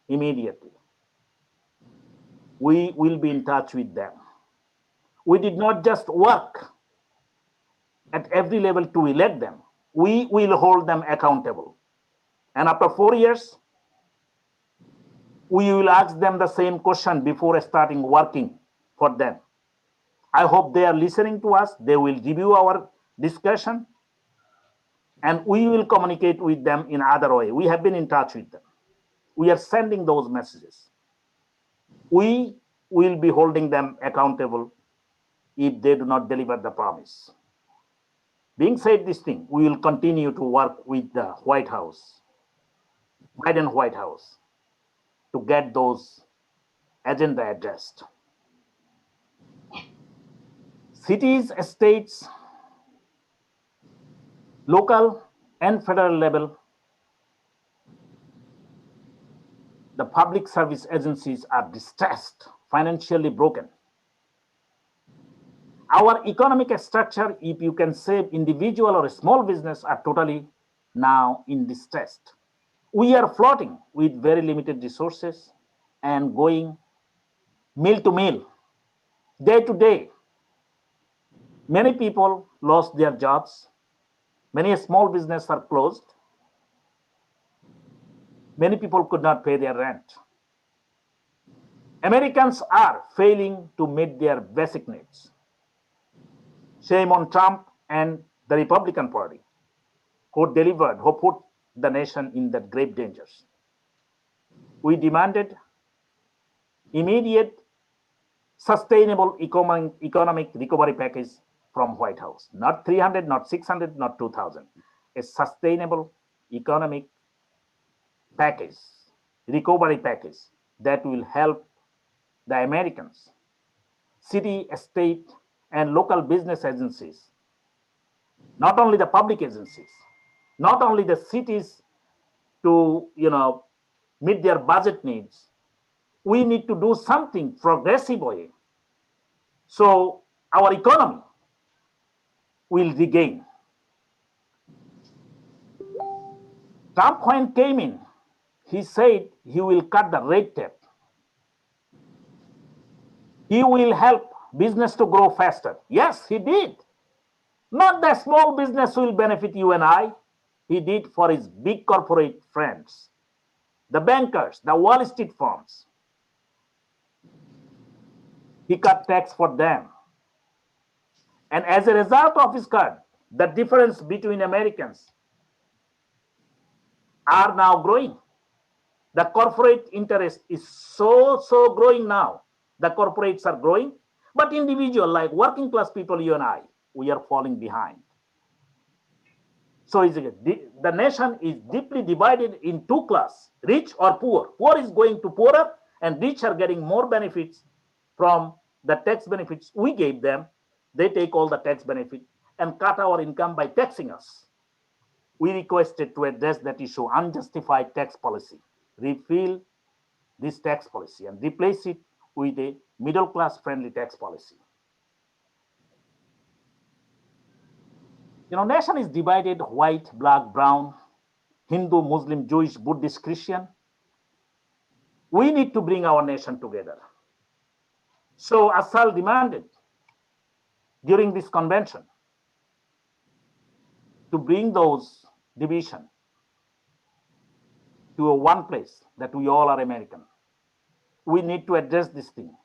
Speaker 1: immediately. We will be in touch with them. We did not just work at every level to elect them. We will hold them accountable. And after 4 years, we will ask them the same question before starting working for them. I hope they are listening to us. They will review our discussion, and we will communicate with them in other way. We have been in touch with them. We are sending those messages. We will be holding them accountable if they do not deliver the promise. Being said this thing, we will continue to work with the White House, Biden White House, to get those agenda addressed. Cities, states, local and federal level, the public service agencies are distressed, financially broken. Our economic structure, if you can say individual or a small business, are totally now in distress. We are floating with very limited resources and going meal to meal, day to day. Many people lost their jobs. Many small businesses are closed. Many people could not pay their rent. Americans are failing to meet their basic needs. Shame on Trump and the Republican Party, who put the nation in that grave dangers. We demanded immediate, sustainable economic recovery package from White House. Not 300, not 600, not 2,000. A sustainable economic package, recovery package that will help the Americans, city, state, and local business agencies, not only the public agencies, not only the cities to meet their budget needs. We need to do something progressive way so our economy will regain. Trump, when came in, he said he will cut the red tape. He will help business to grow faster. Yes, he did. Not that small business will benefit you and I. He did for his big corporate friends, the bankers, the Wall Street firms. He cut tax for them. And as a result of his cut, the difference between Americans are now growing. The corporate interest is so growing now. The corporates are growing, but individual like working class people, you and I, we are falling behind. So the nation is deeply divided in two classes, rich or poor. Poor is going to poorer, and rich are getting more benefits from the tax benefits we gave them. They take all the tax benefit and cut our income by taxing us. We requested to address that issue, unjustified tax policy, repeal this tax policy and replace it with a middle class friendly tax policy. Nation is divided: white, black, brown, Hindu, Muslim, Jewish, Buddhist, Christian. We need to bring our nation together. So ASAAL demanded during this convention to bring those divisions to one place, that we all are American. We need to address this thing.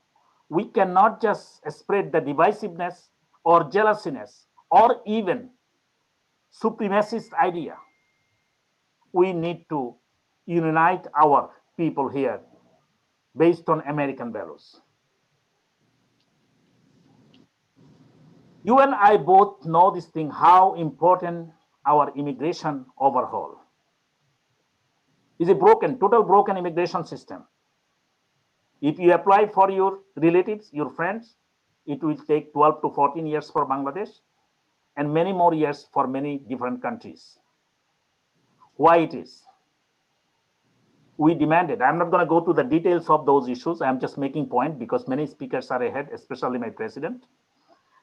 Speaker 1: We cannot just spread the divisiveness or jealousiness or even supremacist idea. We need to unite our people here based on American values. You and I both know this thing, how important our immigration overhaul is. A total broken immigration system. If you apply for your relatives, your friends, it will take 12 to 14 years for Bangladesh and many more years for many different countries. Why it is? We demanded, I'm not going to go to the details of those issues. I'm just making point because many speakers are ahead, especially my president,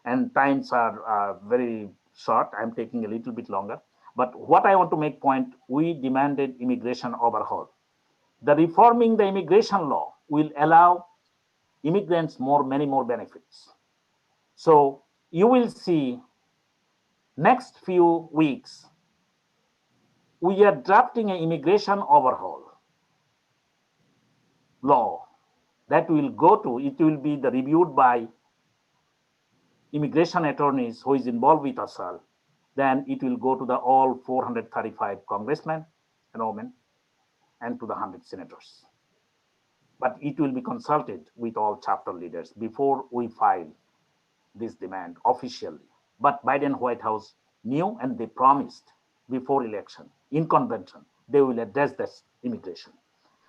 Speaker 1: and times are very short. I'm taking a little bit longer. But what I want to make point, we demanded immigration overhaul. The reforming the immigration law will allow immigrants many more benefits. So you will see next few weeks, we are drafting an immigration overhaul law that will go to, it will be reviewed by immigration attorneys who is involved with ASAAL. Then it will go to the all 435 congressmen and women and to the 100 senators. But it will be consulted with all chapter leaders before we file this demand officially. But Biden White House knew and they promised before election in convention, they will address this immigration.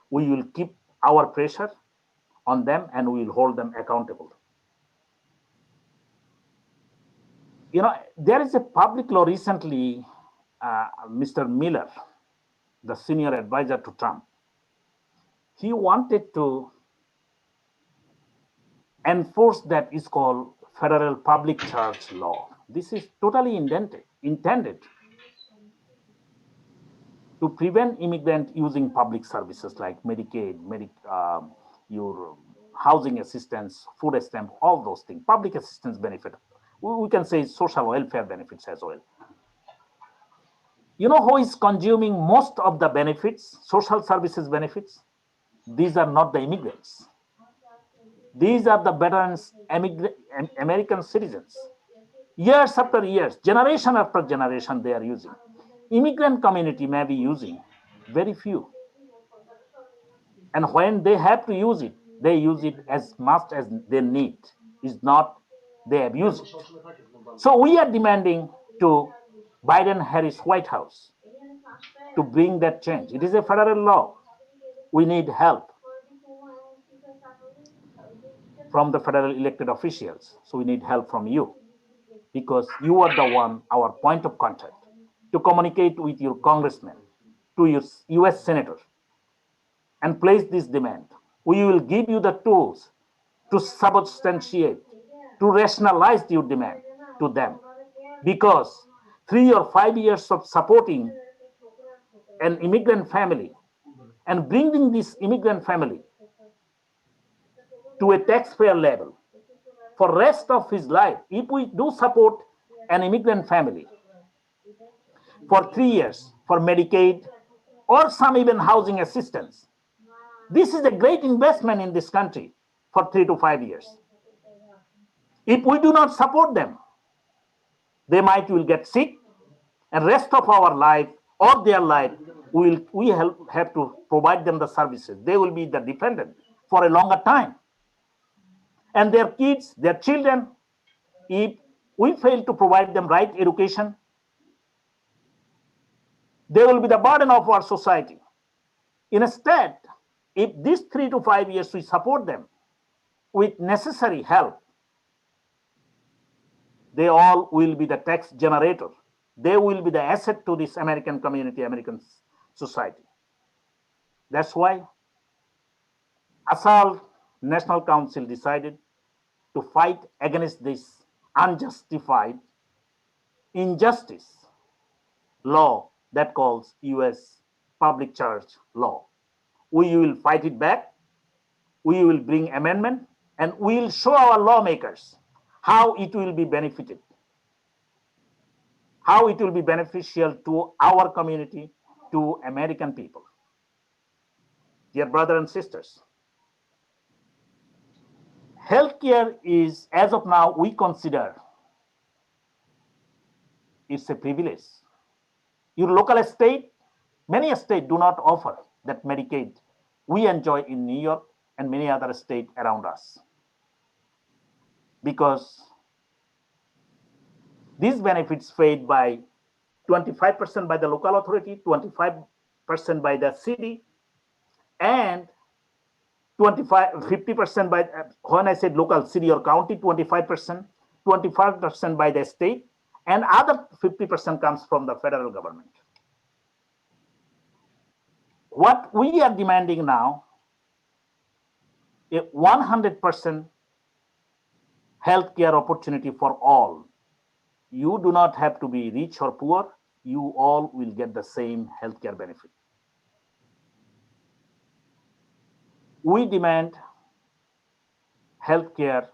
Speaker 1: We will keep our pressure on them and we will hold them accountable. There is a public law recently, Mr. Miller, the senior advisor to Trump, he wanted to enforce that is called federal public charge law. This is totally intended to prevent immigrant using public services like Medicaid, your housing assistance, food stamp, all those things, public assistance benefit. We can say social welfare benefits as well. You know who is consuming most of the benefits, social services benefits? These are not the immigrants. These are the veterans, American citizens. Years after years, generation after generation, they are using. Immigrant community may be using very few. And when they have to use it, they use it as much as they need. It's not they abuse it. So we are demanding to Biden-Harris White House to bring that change. It is a federal law. We need help from the federal elected officials. So we need help from you because you are the one, our point of contact, to communicate with your congressman, to your US senator, and place this demand. We will give you the tools to substantiate, to rationalize your demand to them. Because 3 or 5 years of supporting an immigrant family and bringing this immigrant family to a taxpayer level for rest of his life. If we do support an immigrant family for 3 years for Medicaid or some even housing assistance, this is a great investment in this country for 3 to 5 years. If we do not support them, they will get sick, and rest of our life or their life, we have to provide them the services. They will be the dependent for a longer time. And their kids, their children, if we fail to provide them right education, they will be the burden of our society. Instead, if these 3 to 5 years we support them with necessary help, they all will be the tax generator. They will be the asset to this American community, American society. That's why ASAAL National Council decided to fight against this unjustified injustice law that calls U.S. public church law. We will fight it back. We will bring amendment, and we will show our lawmakers how it will be benefited, how it will be beneficial to our community, to American people. Dear brothers and sisters, healthcare is, as of now, we consider it's a privilege. Your local state, many states do not offer that Medicaid we enjoy in New York and many other states around us, because these benefits paid by 25% by the local authority, 25% by the city, and 50% by, when I said local, city or county, 25% by the state, and other 50% comes from the federal government. What we are demanding now is 100% healthcare opportunity for all. You do not have to be rich or poor. You all will get the same healthcare benefit. We demand healthcare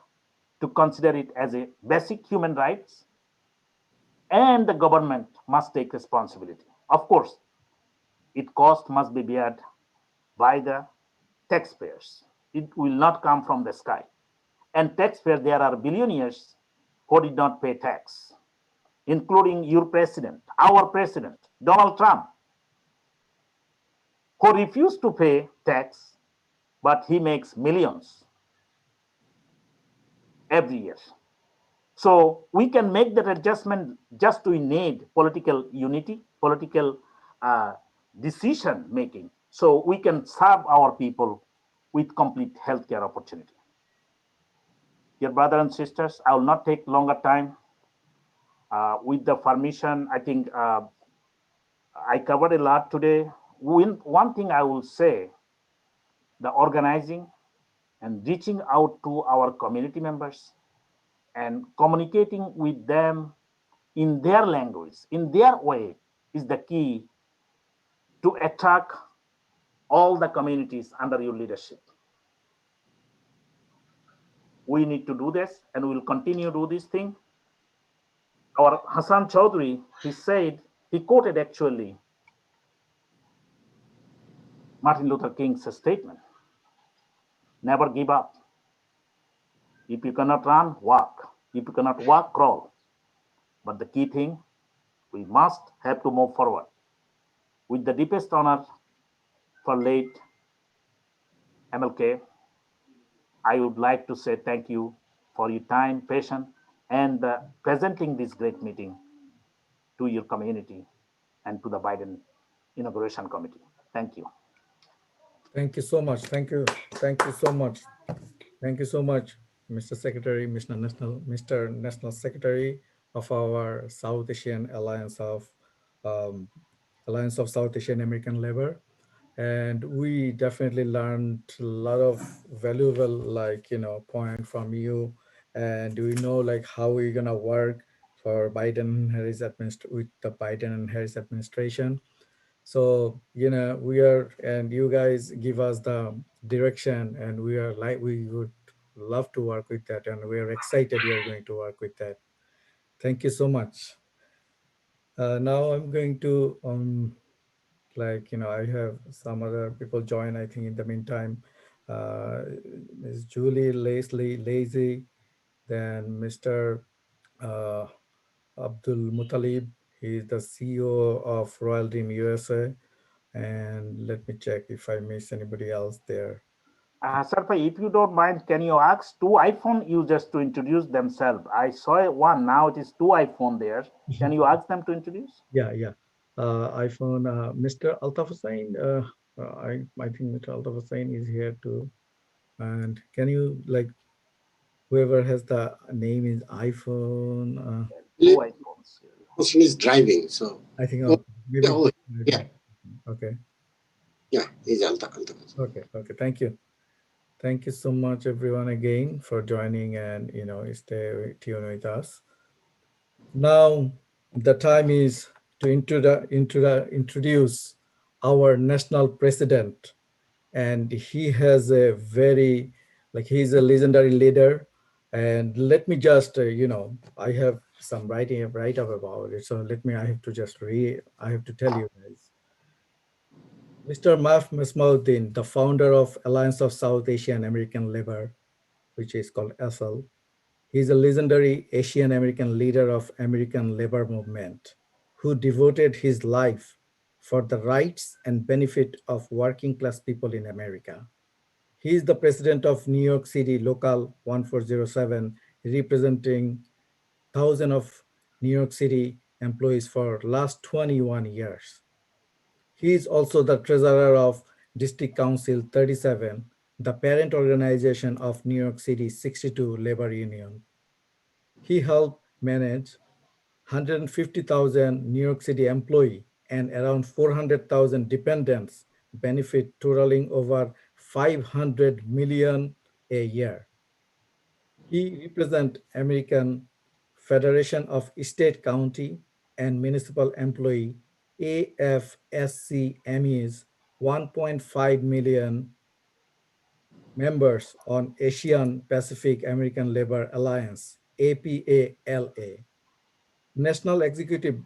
Speaker 1: to consider it as a basic human rights, and the government must take responsibility. Of course, its cost must be borne by the taxpayers. It will not come from the sky. And taxpayers, there are billionaires who did not pay tax, including your president, our president, Donald Trump, who refused to pay tax, but he makes millions every year. So we can make that adjustment. Just we need political unity, political decision making, so we can serve our people with complete healthcare opportunity. Dear brothers and sisters, I will not take longer time. With the permission, I think I covered a lot today. One thing I will say, the organizing and reaching out to our community members and communicating with them in their language, in their way, is the key to attract all the communities under your leadership. We need to do this, and we will continue to do this thing. Our Hussain Chaudhry, he quoted actually Martin Luther King's statement, never give up. If you cannot run, walk. If you cannot walk, crawl. But the key thing, we must have to move forward. With the deepest honor for late MLK, I would like to say thank you for your time, patience, and presenting this great meeting to your community and to the Biden Inauguration Committee. Thank you.
Speaker 2: Thank you so much. Thank you. Thank you so much. Thank you so much, Mr. Secretary, Mr. National Secretary of our South Asian Alliance of South Asian American Labor. And we definitely learned a lot of valuable, point from you. And we know how we're gonna work for Biden Harris with the Biden and Harris administration. So we are, and you guys give us the direction, and we would love to work with that, and we're excited you're going to work with that. Thank you so much. Now I'm going to, I have some other people join, I think, in the meantime. Ms. Julie Leslie Lazy, then Mr. Uh, Abdul Muttalib. He is the CEO of Royal Dream USA. And let me check if I miss anybody else there.
Speaker 1: Sarpa, if you don't mind, can you ask 2 iPhone users to introduce themselves? I saw one, now it is 2 iPhone there. Can you ask them to introduce?
Speaker 2: Yeah. iPhone, Mr. Altaf Hussain, I think Mr. Altaf Hussain is here too. And can you, like, whoever has the name is iPhone.
Speaker 1: 2 iPhones.
Speaker 19: Person is driving, so.
Speaker 2: I think,
Speaker 19: maybe. Yeah.
Speaker 2: Okay.
Speaker 19: Yeah, he's Altaf.
Speaker 2: Okay, thank you. Thank you so much, everyone, again for joining and, stay tuned with us. Now, the time is to introduce our national president. And he has a very, he's a legendary leader. And let me just, I have some write up about it. So I have to tell you guys. Mr. Maf Mesmauddin, the founder of Alliance of South Asian American Labor, which is called ASAAL. He's a legendary Asian American leader of American labor movement who devoted his life for the rights and benefit of working class people in America. He is the president of New York City Local 1407, representing thousands of New York City employees for last 21 years. He is also the treasurer of District Council 37, the parent organization of New York City 62 Labor Union. He helped manage 150,000 New York City employees and around 400,000 dependents benefit totaling over 500 million a year. He represents American Federation of State, County, and Municipal Employee, AFSCME's 1.5 million members on Asian Pacific American Labor Alliance, APALA, National Executive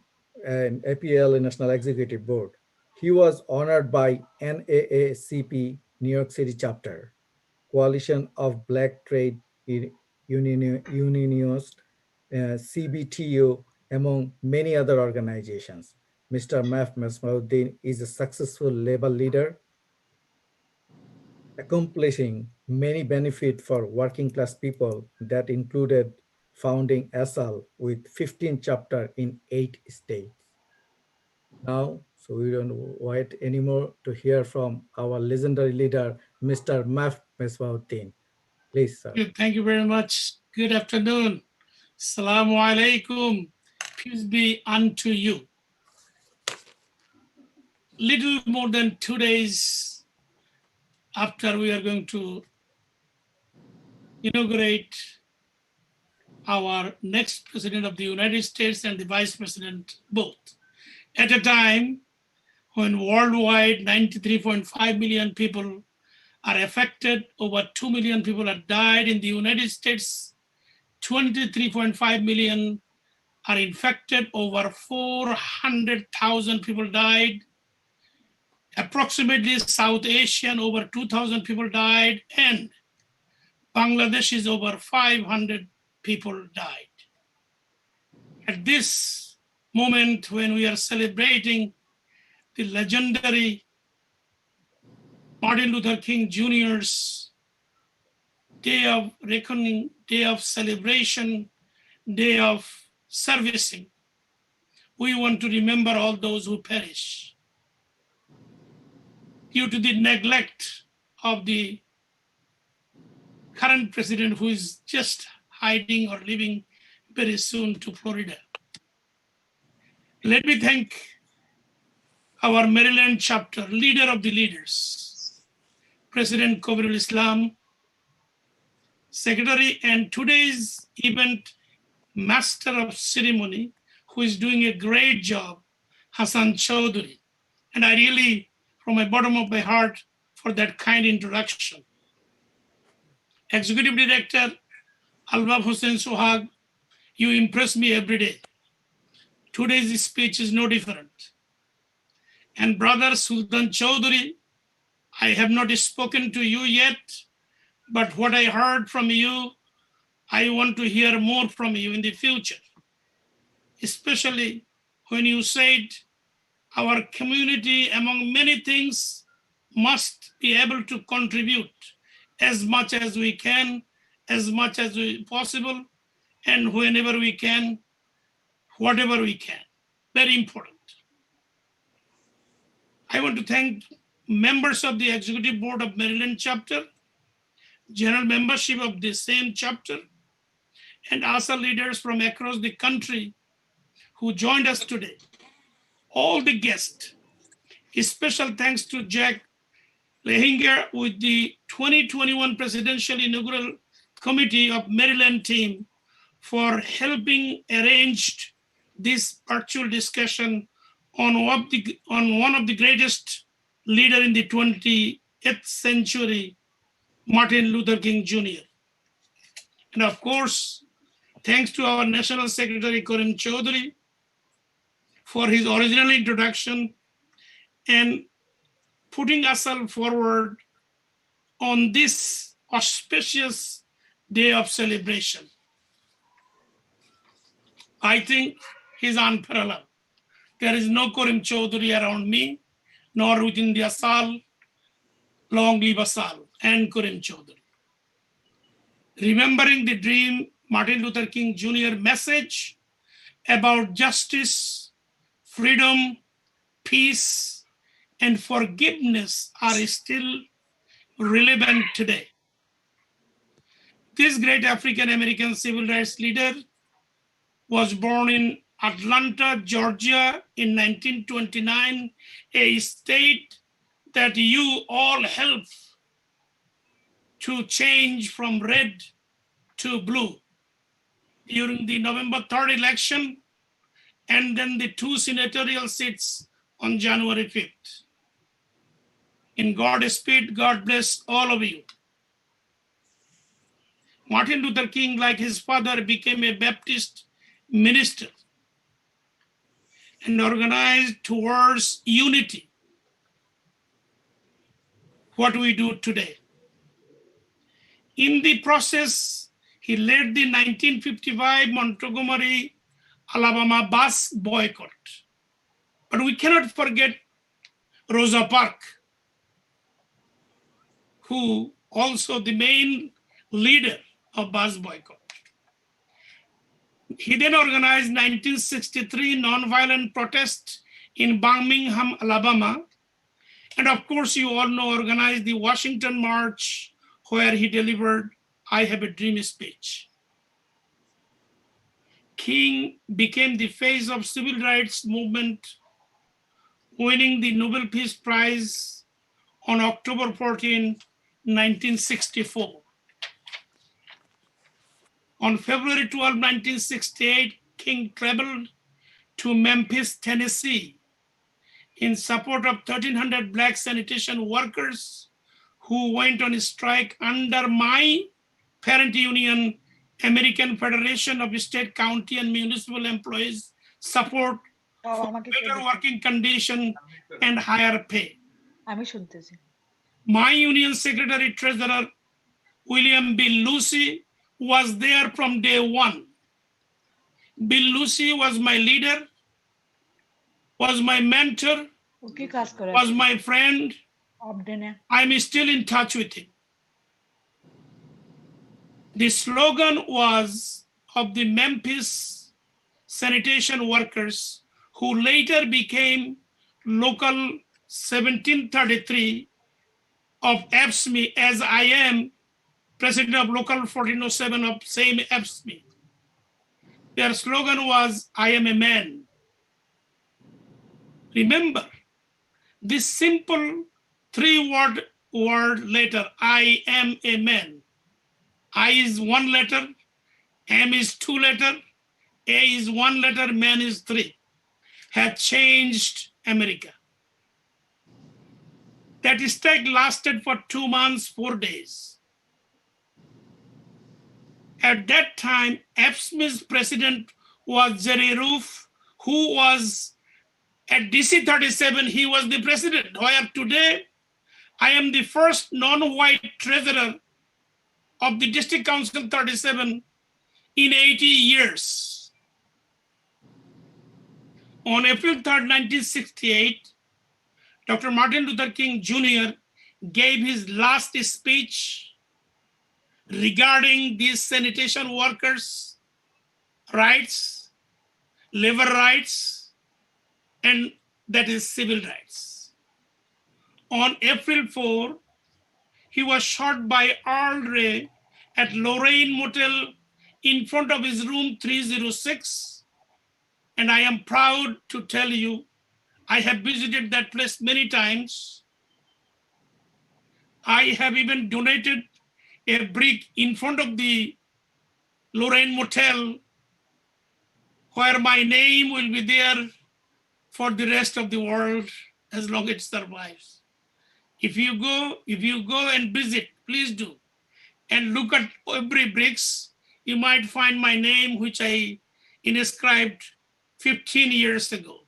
Speaker 2: and APALA National Executive Board. He was honored by NAACP New York City chapter, Coalition of Black Trade Unionists, CBTU, among many other organizations. Mr. Maf Mesmauddin is a successful labor leader, accomplishing many benefits for working class people that included founding ASAAL with 15 chapters in 8 states. Now, so we don't wait anymore to hear from our legendary leader, Mr. Maf Mesmauddin. Please, sir.
Speaker 18: Thank you very much. Good afternoon. Assalamu alaikum. Peace be unto you. Little more than 2 days after we are going to inaugurate our next president of the United States and the vice president both, at a time when worldwide 93.5 million people are affected, over 2 million people have died in the United States, 23.5 million are infected, over 400,000 people died. Approximately South Asian, over 2,000 people died, and Bangladesh is over 500 people died. At this moment when we are celebrating the legendary Martin Luther King Jr.'s day of reckoning, day of celebration, day of servicing, we want to remember all those who perish due to the neglect of the current president, who is just hiding or leaving very soon to Florida. Let me thank our Maryland chapter, leader of the leaders, President Kabirul Islam, secretary, and today's event master of ceremony, who is doing a great job, Hussain Chowdhury. And I really, from the bottom of my heart, for that kind introduction. Executive Director Albab Hussain Sohag, you impress me every day. Today's speech is no different. And Brother Sultan Chowdhury, I have not spoken to you yet, but what I heard from you, I want to hear more from you in the future. Especially when you said our community, among many things, must be able to contribute as much as we can, as much as possible, and whenever we can, whatever we can. Very important. I want to thank members of the Executive Board of Maryland chapter, general membership of the same chapter, and ASAAL leaders from across the country who joined us today. All the guests, special thanks to Jack Lehinger with the 2021 Presidential Inauguration Committee of Maryland team for helping arrange this virtual discussion on one of the greatest leader in the 20th century, Martin Luther King Jr. And of course, thanks to our National Secretary Karim Chowdhury for his original introduction and putting ASAAL forward on this auspicious day of celebration. I think he's unparalleled. There is no Karim Chowdhury around me, nor within the ASAAL. Long live ASAAL and Karim Chowdhury. Remembering the dream, Martin Luther King Jr. message about justice, freedom, peace, and forgiveness are still relevant today. This great African-American civil rights leader was born in Atlanta, Georgia in 1929, a state that you all helped to change from red to blue during the November 3rd election, and then the 2 senatorial seats on January 5th. In God's speed, God bless all of you. Martin Luther King, like his father, became a Baptist minister and organized towards unity, what we do today. In the process, he led the 1955 Montgomery, Alabama bus boycott. But we cannot forget Rosa Parks, who also the main leader of bus boycott. He then organized 1963 nonviolent protest in Birmingham, Alabama. And of course, you all know, organized the Washington March, where he delivered I Have a Dream speech. King became the face of civil rights movement, winning the Nobel Peace Prize on October 14, 1964. On February 12, 1968, King traveled to Memphis, Tennessee in support of 1,300 Black sanitation workers who went on strike under my parent union, American Federation of State, County, and Municipal Employees support for better working condition and higher pay. My union secretary treasurer, William B. Lucy, was there from day one. Bill Lucy was my leader, was my mentor, was my friend. I'm still in touch with him. The slogan was of the Memphis sanitation workers, who later became Local 1733 of AFSCME, as I am president of Local 1407 of same AFSCME. Their slogan was, I am a man. Remember, this simple 3-word letter, I am a man. I is 1 letter, M is 2 letter, A is 1 letter, man is 3, had changed America. That strike lasted for 2 months, 4 days. At that time, AFSCME's president was Jerry Roof, who was at DC 37, he was the president. Where today, I am the first non-white treasurer of the District Council 37 in 80 years. On April 3rd, 1968, Dr. Martin Luther King Jr. gave his last speech regarding these sanitation workers' rights, labor rights, and that is civil rights. On April 4, he was shot by Earl Ray at Lorraine Motel in front of his room 306. And I am proud to tell you, I have visited that place many times. I have even donated a brick in front of the Lorraine Motel where my name will be there for the rest of the world as long as it survives. If you go and visit, please do, and look at every bricks, you might find my name, which I inscribed 15 years ago.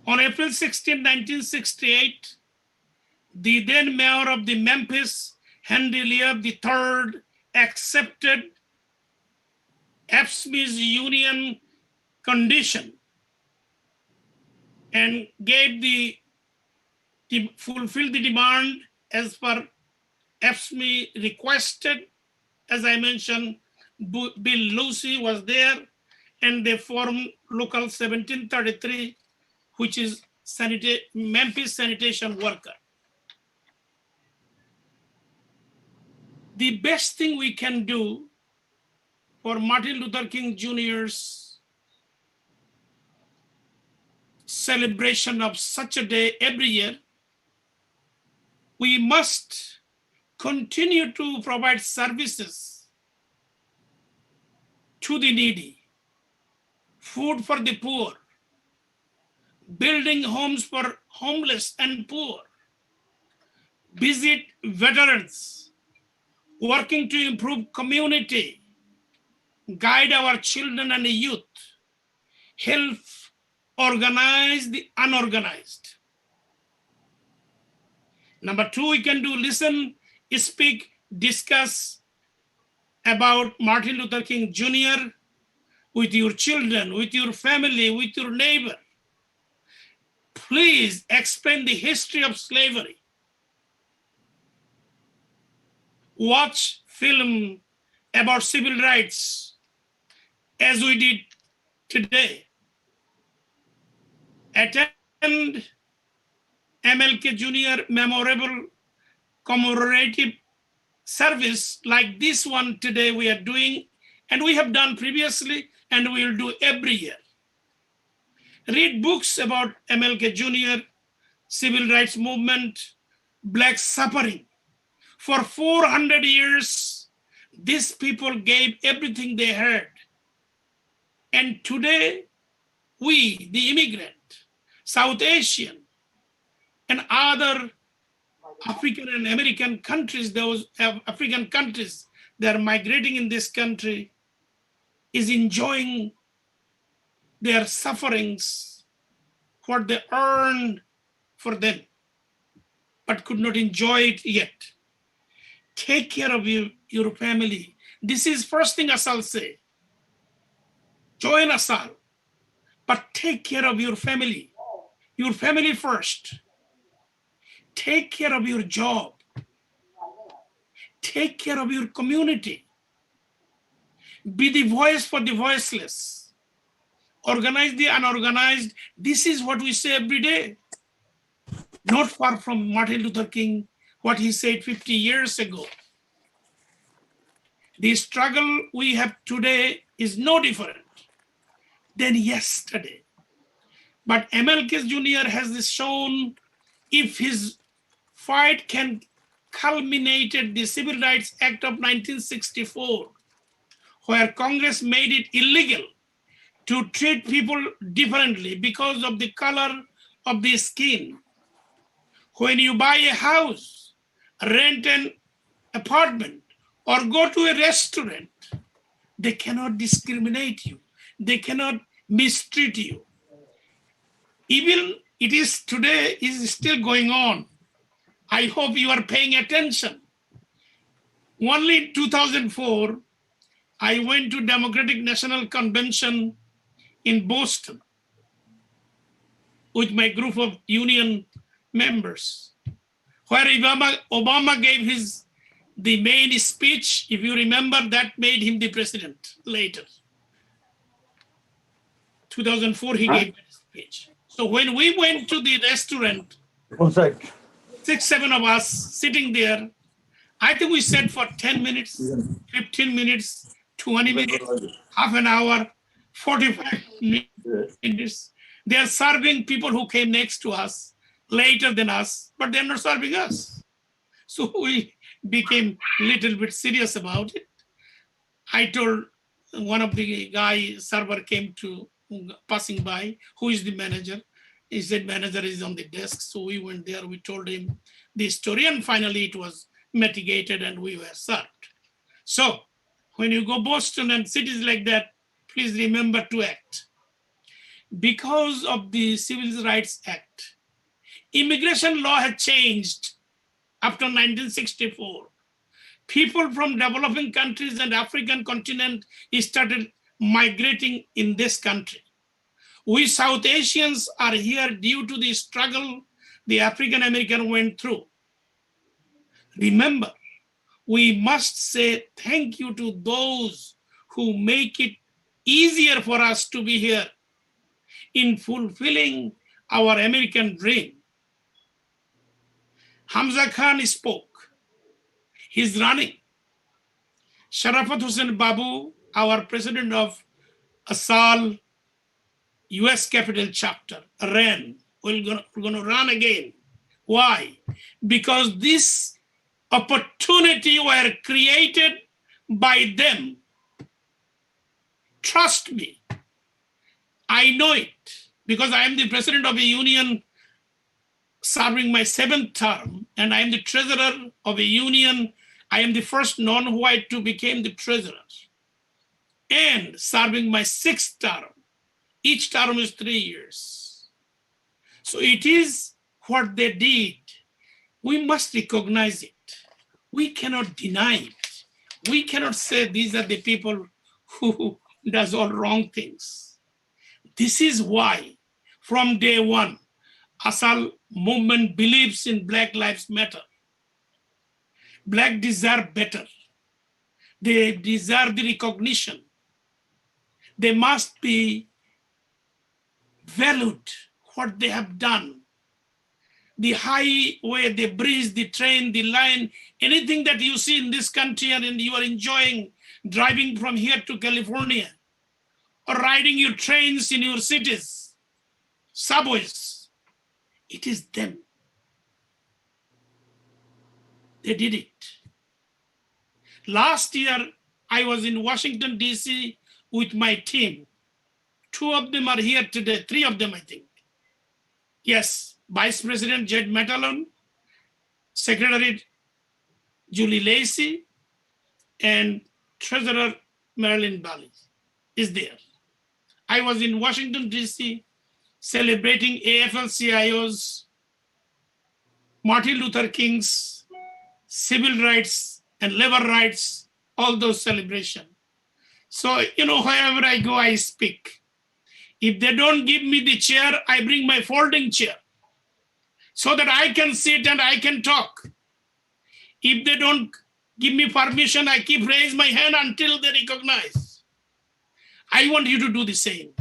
Speaker 18: On April 16, 1968, the then mayor of the Memphis, Henry Leab III, accepted AFSCME's union condition and gave fulfilled the demand as per AFSCME requested. As I mentioned, Bill Lucy was there, and they formed Local 1733, which is Memphis sanitation worker. The best thing we can do for Martin Luther King Jr.'s celebration of such a day every year, we must continue to provide services to the needy, food for the poor, building homes for homeless and poor, visit veterans, working to improve community, guide our children and youth, help organize the unorganized. Number two, we can do listen, speak, discuss about Martin Luther King Jr. with your children, with your family, with your neighbor. Please explain the history of slavery. Watch film about civil rights as we did today. Attend MLK Jr. memorable commemorative service like this one today we are doing, and we have done previously, and we will do every year. Read books about MLK Jr., civil rights movement, black suffering. For 400 years, these people gave everything they had. And today, we, the immigrant, South Asian, and other African and American countries, those African countries that are migrating in this country, is enjoying their sufferings, what they earned for them, but could not enjoy it yet. Take care of your family. This is first thing ASAAL say. Join ASAAL, but take care of your family first. Take care of your job. Take care of your community. Be the voice for the voiceless. Organize the unorganized. This is what we say every day. Not far from Martin Luther King, what he said 50 years ago. The struggle we have today is no different than yesterday. But MLK Jr. has shown if his fight can culminate at the Civil Rights Act of 1964, where Congress made it illegal to treat people differently because of the color of the skin. When you buy a house, rent an apartment or go to a restaurant, they cannot discriminate you. They cannot mistreat you. Even it is today is still going on. I hope you are paying attention. Only in 2004, I went to Democratic National Convention in Boston with my group of union members, where Obama gave the main speech. If you remember, that made him the president later. 2004, he gave that speech. So when we went to the restaurant, 6, 7 of us sitting there, I think we sat for 10 minutes, 15 minutes, 20 minutes, half an hour, 45 minutes. They are serving people who came next to us later than us, but they're not serving us. So we became a little bit serious about it. I told one of the server came to passing by, who is the manager. He said, manager is on the desk. So we went there, we told him the story, and finally it was mitigated and we were served. So when you go Boston and cities like that, please remember to act. Because of the Civil Rights Act, immigration law had changed after 1964. People from developing countries and African continent started migrating in this country. We South Asians are here due to the struggle the African American went through. Remember, we must say thank you to those who make it easier for us to be here in fulfilling our American dream. Hamza Khan spoke. He's running. Sharafat Hussain Babu, our president of ASAAL US Capital Chapter, ran. We're going to run again. Why? Because this opportunity were created by them. Trust me, I know it because I am the president of a union serving my 7th term, and I am the treasurer of a union. I am the first non-white to become the treasurer and serving my 6th term. Each term is 3 years. So it is what they did. We must recognize it. We cannot deny it. We cannot say these are the people who does all wrong things. This is why from day one, ASAAL movement believes in Black Lives Matter. Black deserve better. They deserve the recognition. They must be valued what they have done. The highway, the bridge, the train, the line, anything that you see in this country and you are enjoying driving from here to California or riding your trains in your cities, subways, it is them. They did it. Last year, I was in Washington, D.C. with my team. 2 of them are here today, 3 of them, I think. Yes, Vice President Jed Matalon, Secretary Julie Lacey, and Treasurer Marilyn Bali is there. I was in Washington, D.C. celebrating AFL-CIO's, Martin Luther King's civil rights and labor rights, all those celebrations. So, wherever I go, I speak. If they don't give me the chair, I bring my folding chair so that I can sit and I can talk. If they don't give me permission, I keep raising my hand until they recognize. I want you to do the same.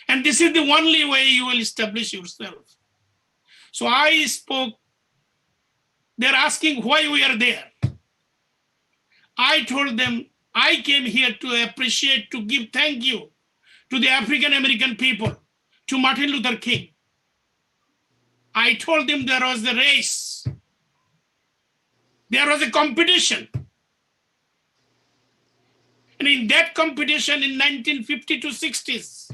Speaker 18: And this is the only way you will establish yourself. So I spoke. They're asking why we are there. I told them, I came here to appreciate, to give thank you to the African American people, to Martin Luther King. I told them there was a race. There was a competition. And in that competition in 1950 to 60s,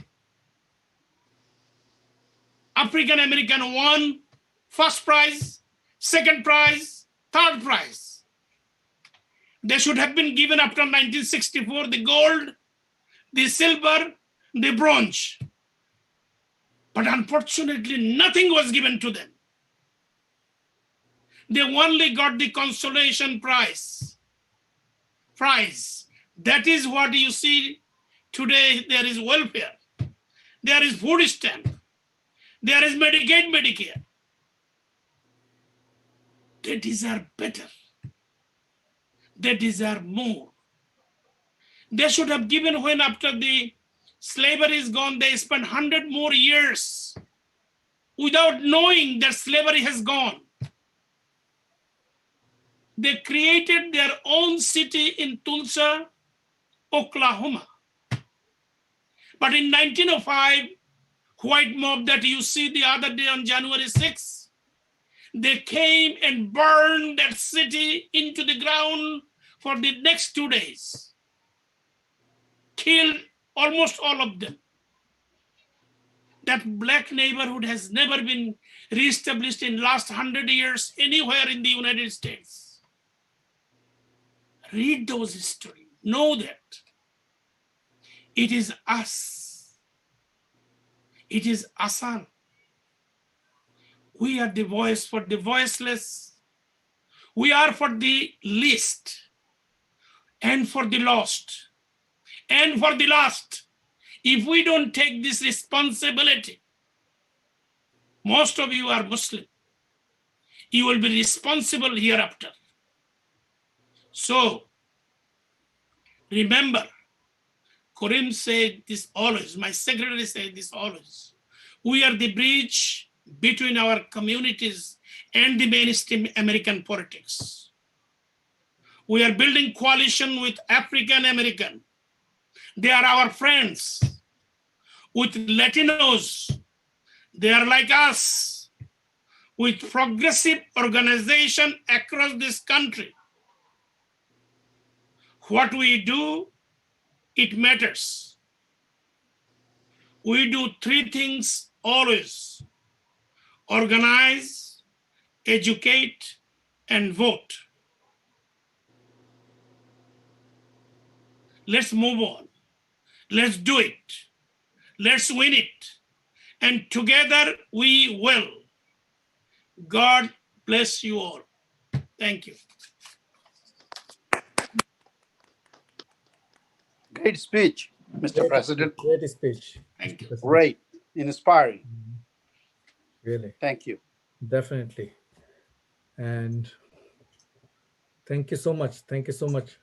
Speaker 18: African American won first prize, second prize, third prize. They should have been given after 1964 the gold, the silver, the bronze. But unfortunately, nothing was given to them. They only got the consolation prize. That is what you see today. There is welfare. There is food stamp. There is Medicaid, Medicare. They deserve better. They deserve more. They should have given when after the slavery is gone, they spent 100 more years without knowing that slavery has gone. They created their own city in Tulsa, Oklahoma. But in 1905, white mob that you see the other day on January 6th, they came and burned that city into the ground for the next 2 days. Killed almost all of them. That black neighborhood has never been reestablished in last 100 years anywhere in the United States. Read those stories. Know that. It is us. It is ASAAL. We are the voice for the voiceless. We are for the least and for the lost and for the last. If we don't take this responsibility, most of you are Muslim. You will be responsible hereafter. So, remember, Karim said this always, my secretary said this always. We are the bridge between our communities and the mainstream American politics. We are building coalition with African American. They are our friends. With Latinos, they are like us. With progressive organization across this country. What we do, it matters. We do 3 things always: organize, educate, and vote. Let's move on. Let's do it. Let's win it. And together we will. God bless you all. Thank you.
Speaker 11: Great speech, Mr. President.
Speaker 2: Great speech.
Speaker 18: Thank you.
Speaker 11: Great, inspiring.
Speaker 2: Really.
Speaker 11: Thank you.
Speaker 2: Definitely. And thank you so much. Thank you so much,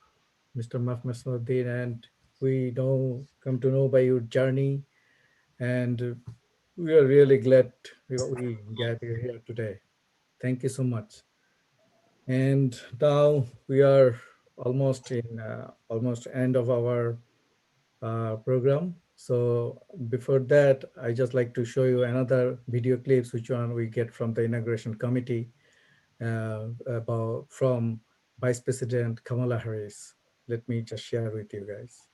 Speaker 2: Mr. Mahmoud. And we come to know by your journey. And we are really glad we gathered here today. Thank you so much. And now we are almost end of our program. So before that, I just like to show you another video clips which one we get from the inauguration committee from Vice President Kamala Harris. Let me just share with you guys.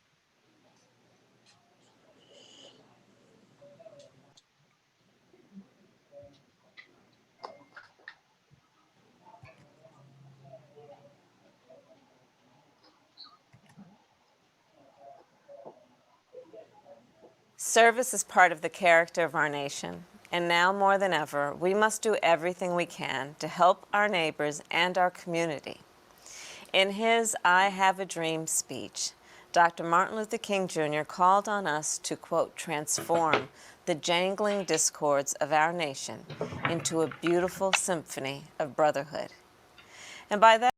Speaker 20: Service is part of the character of our nation, and now more than ever, we must do everything we can to help our neighbors and our community. In his I Have a Dream speech, Dr. Martin Luther King Jr. called on us to, quote, transform the jangling discords of our nation into a beautiful symphony of brotherhood. And by that,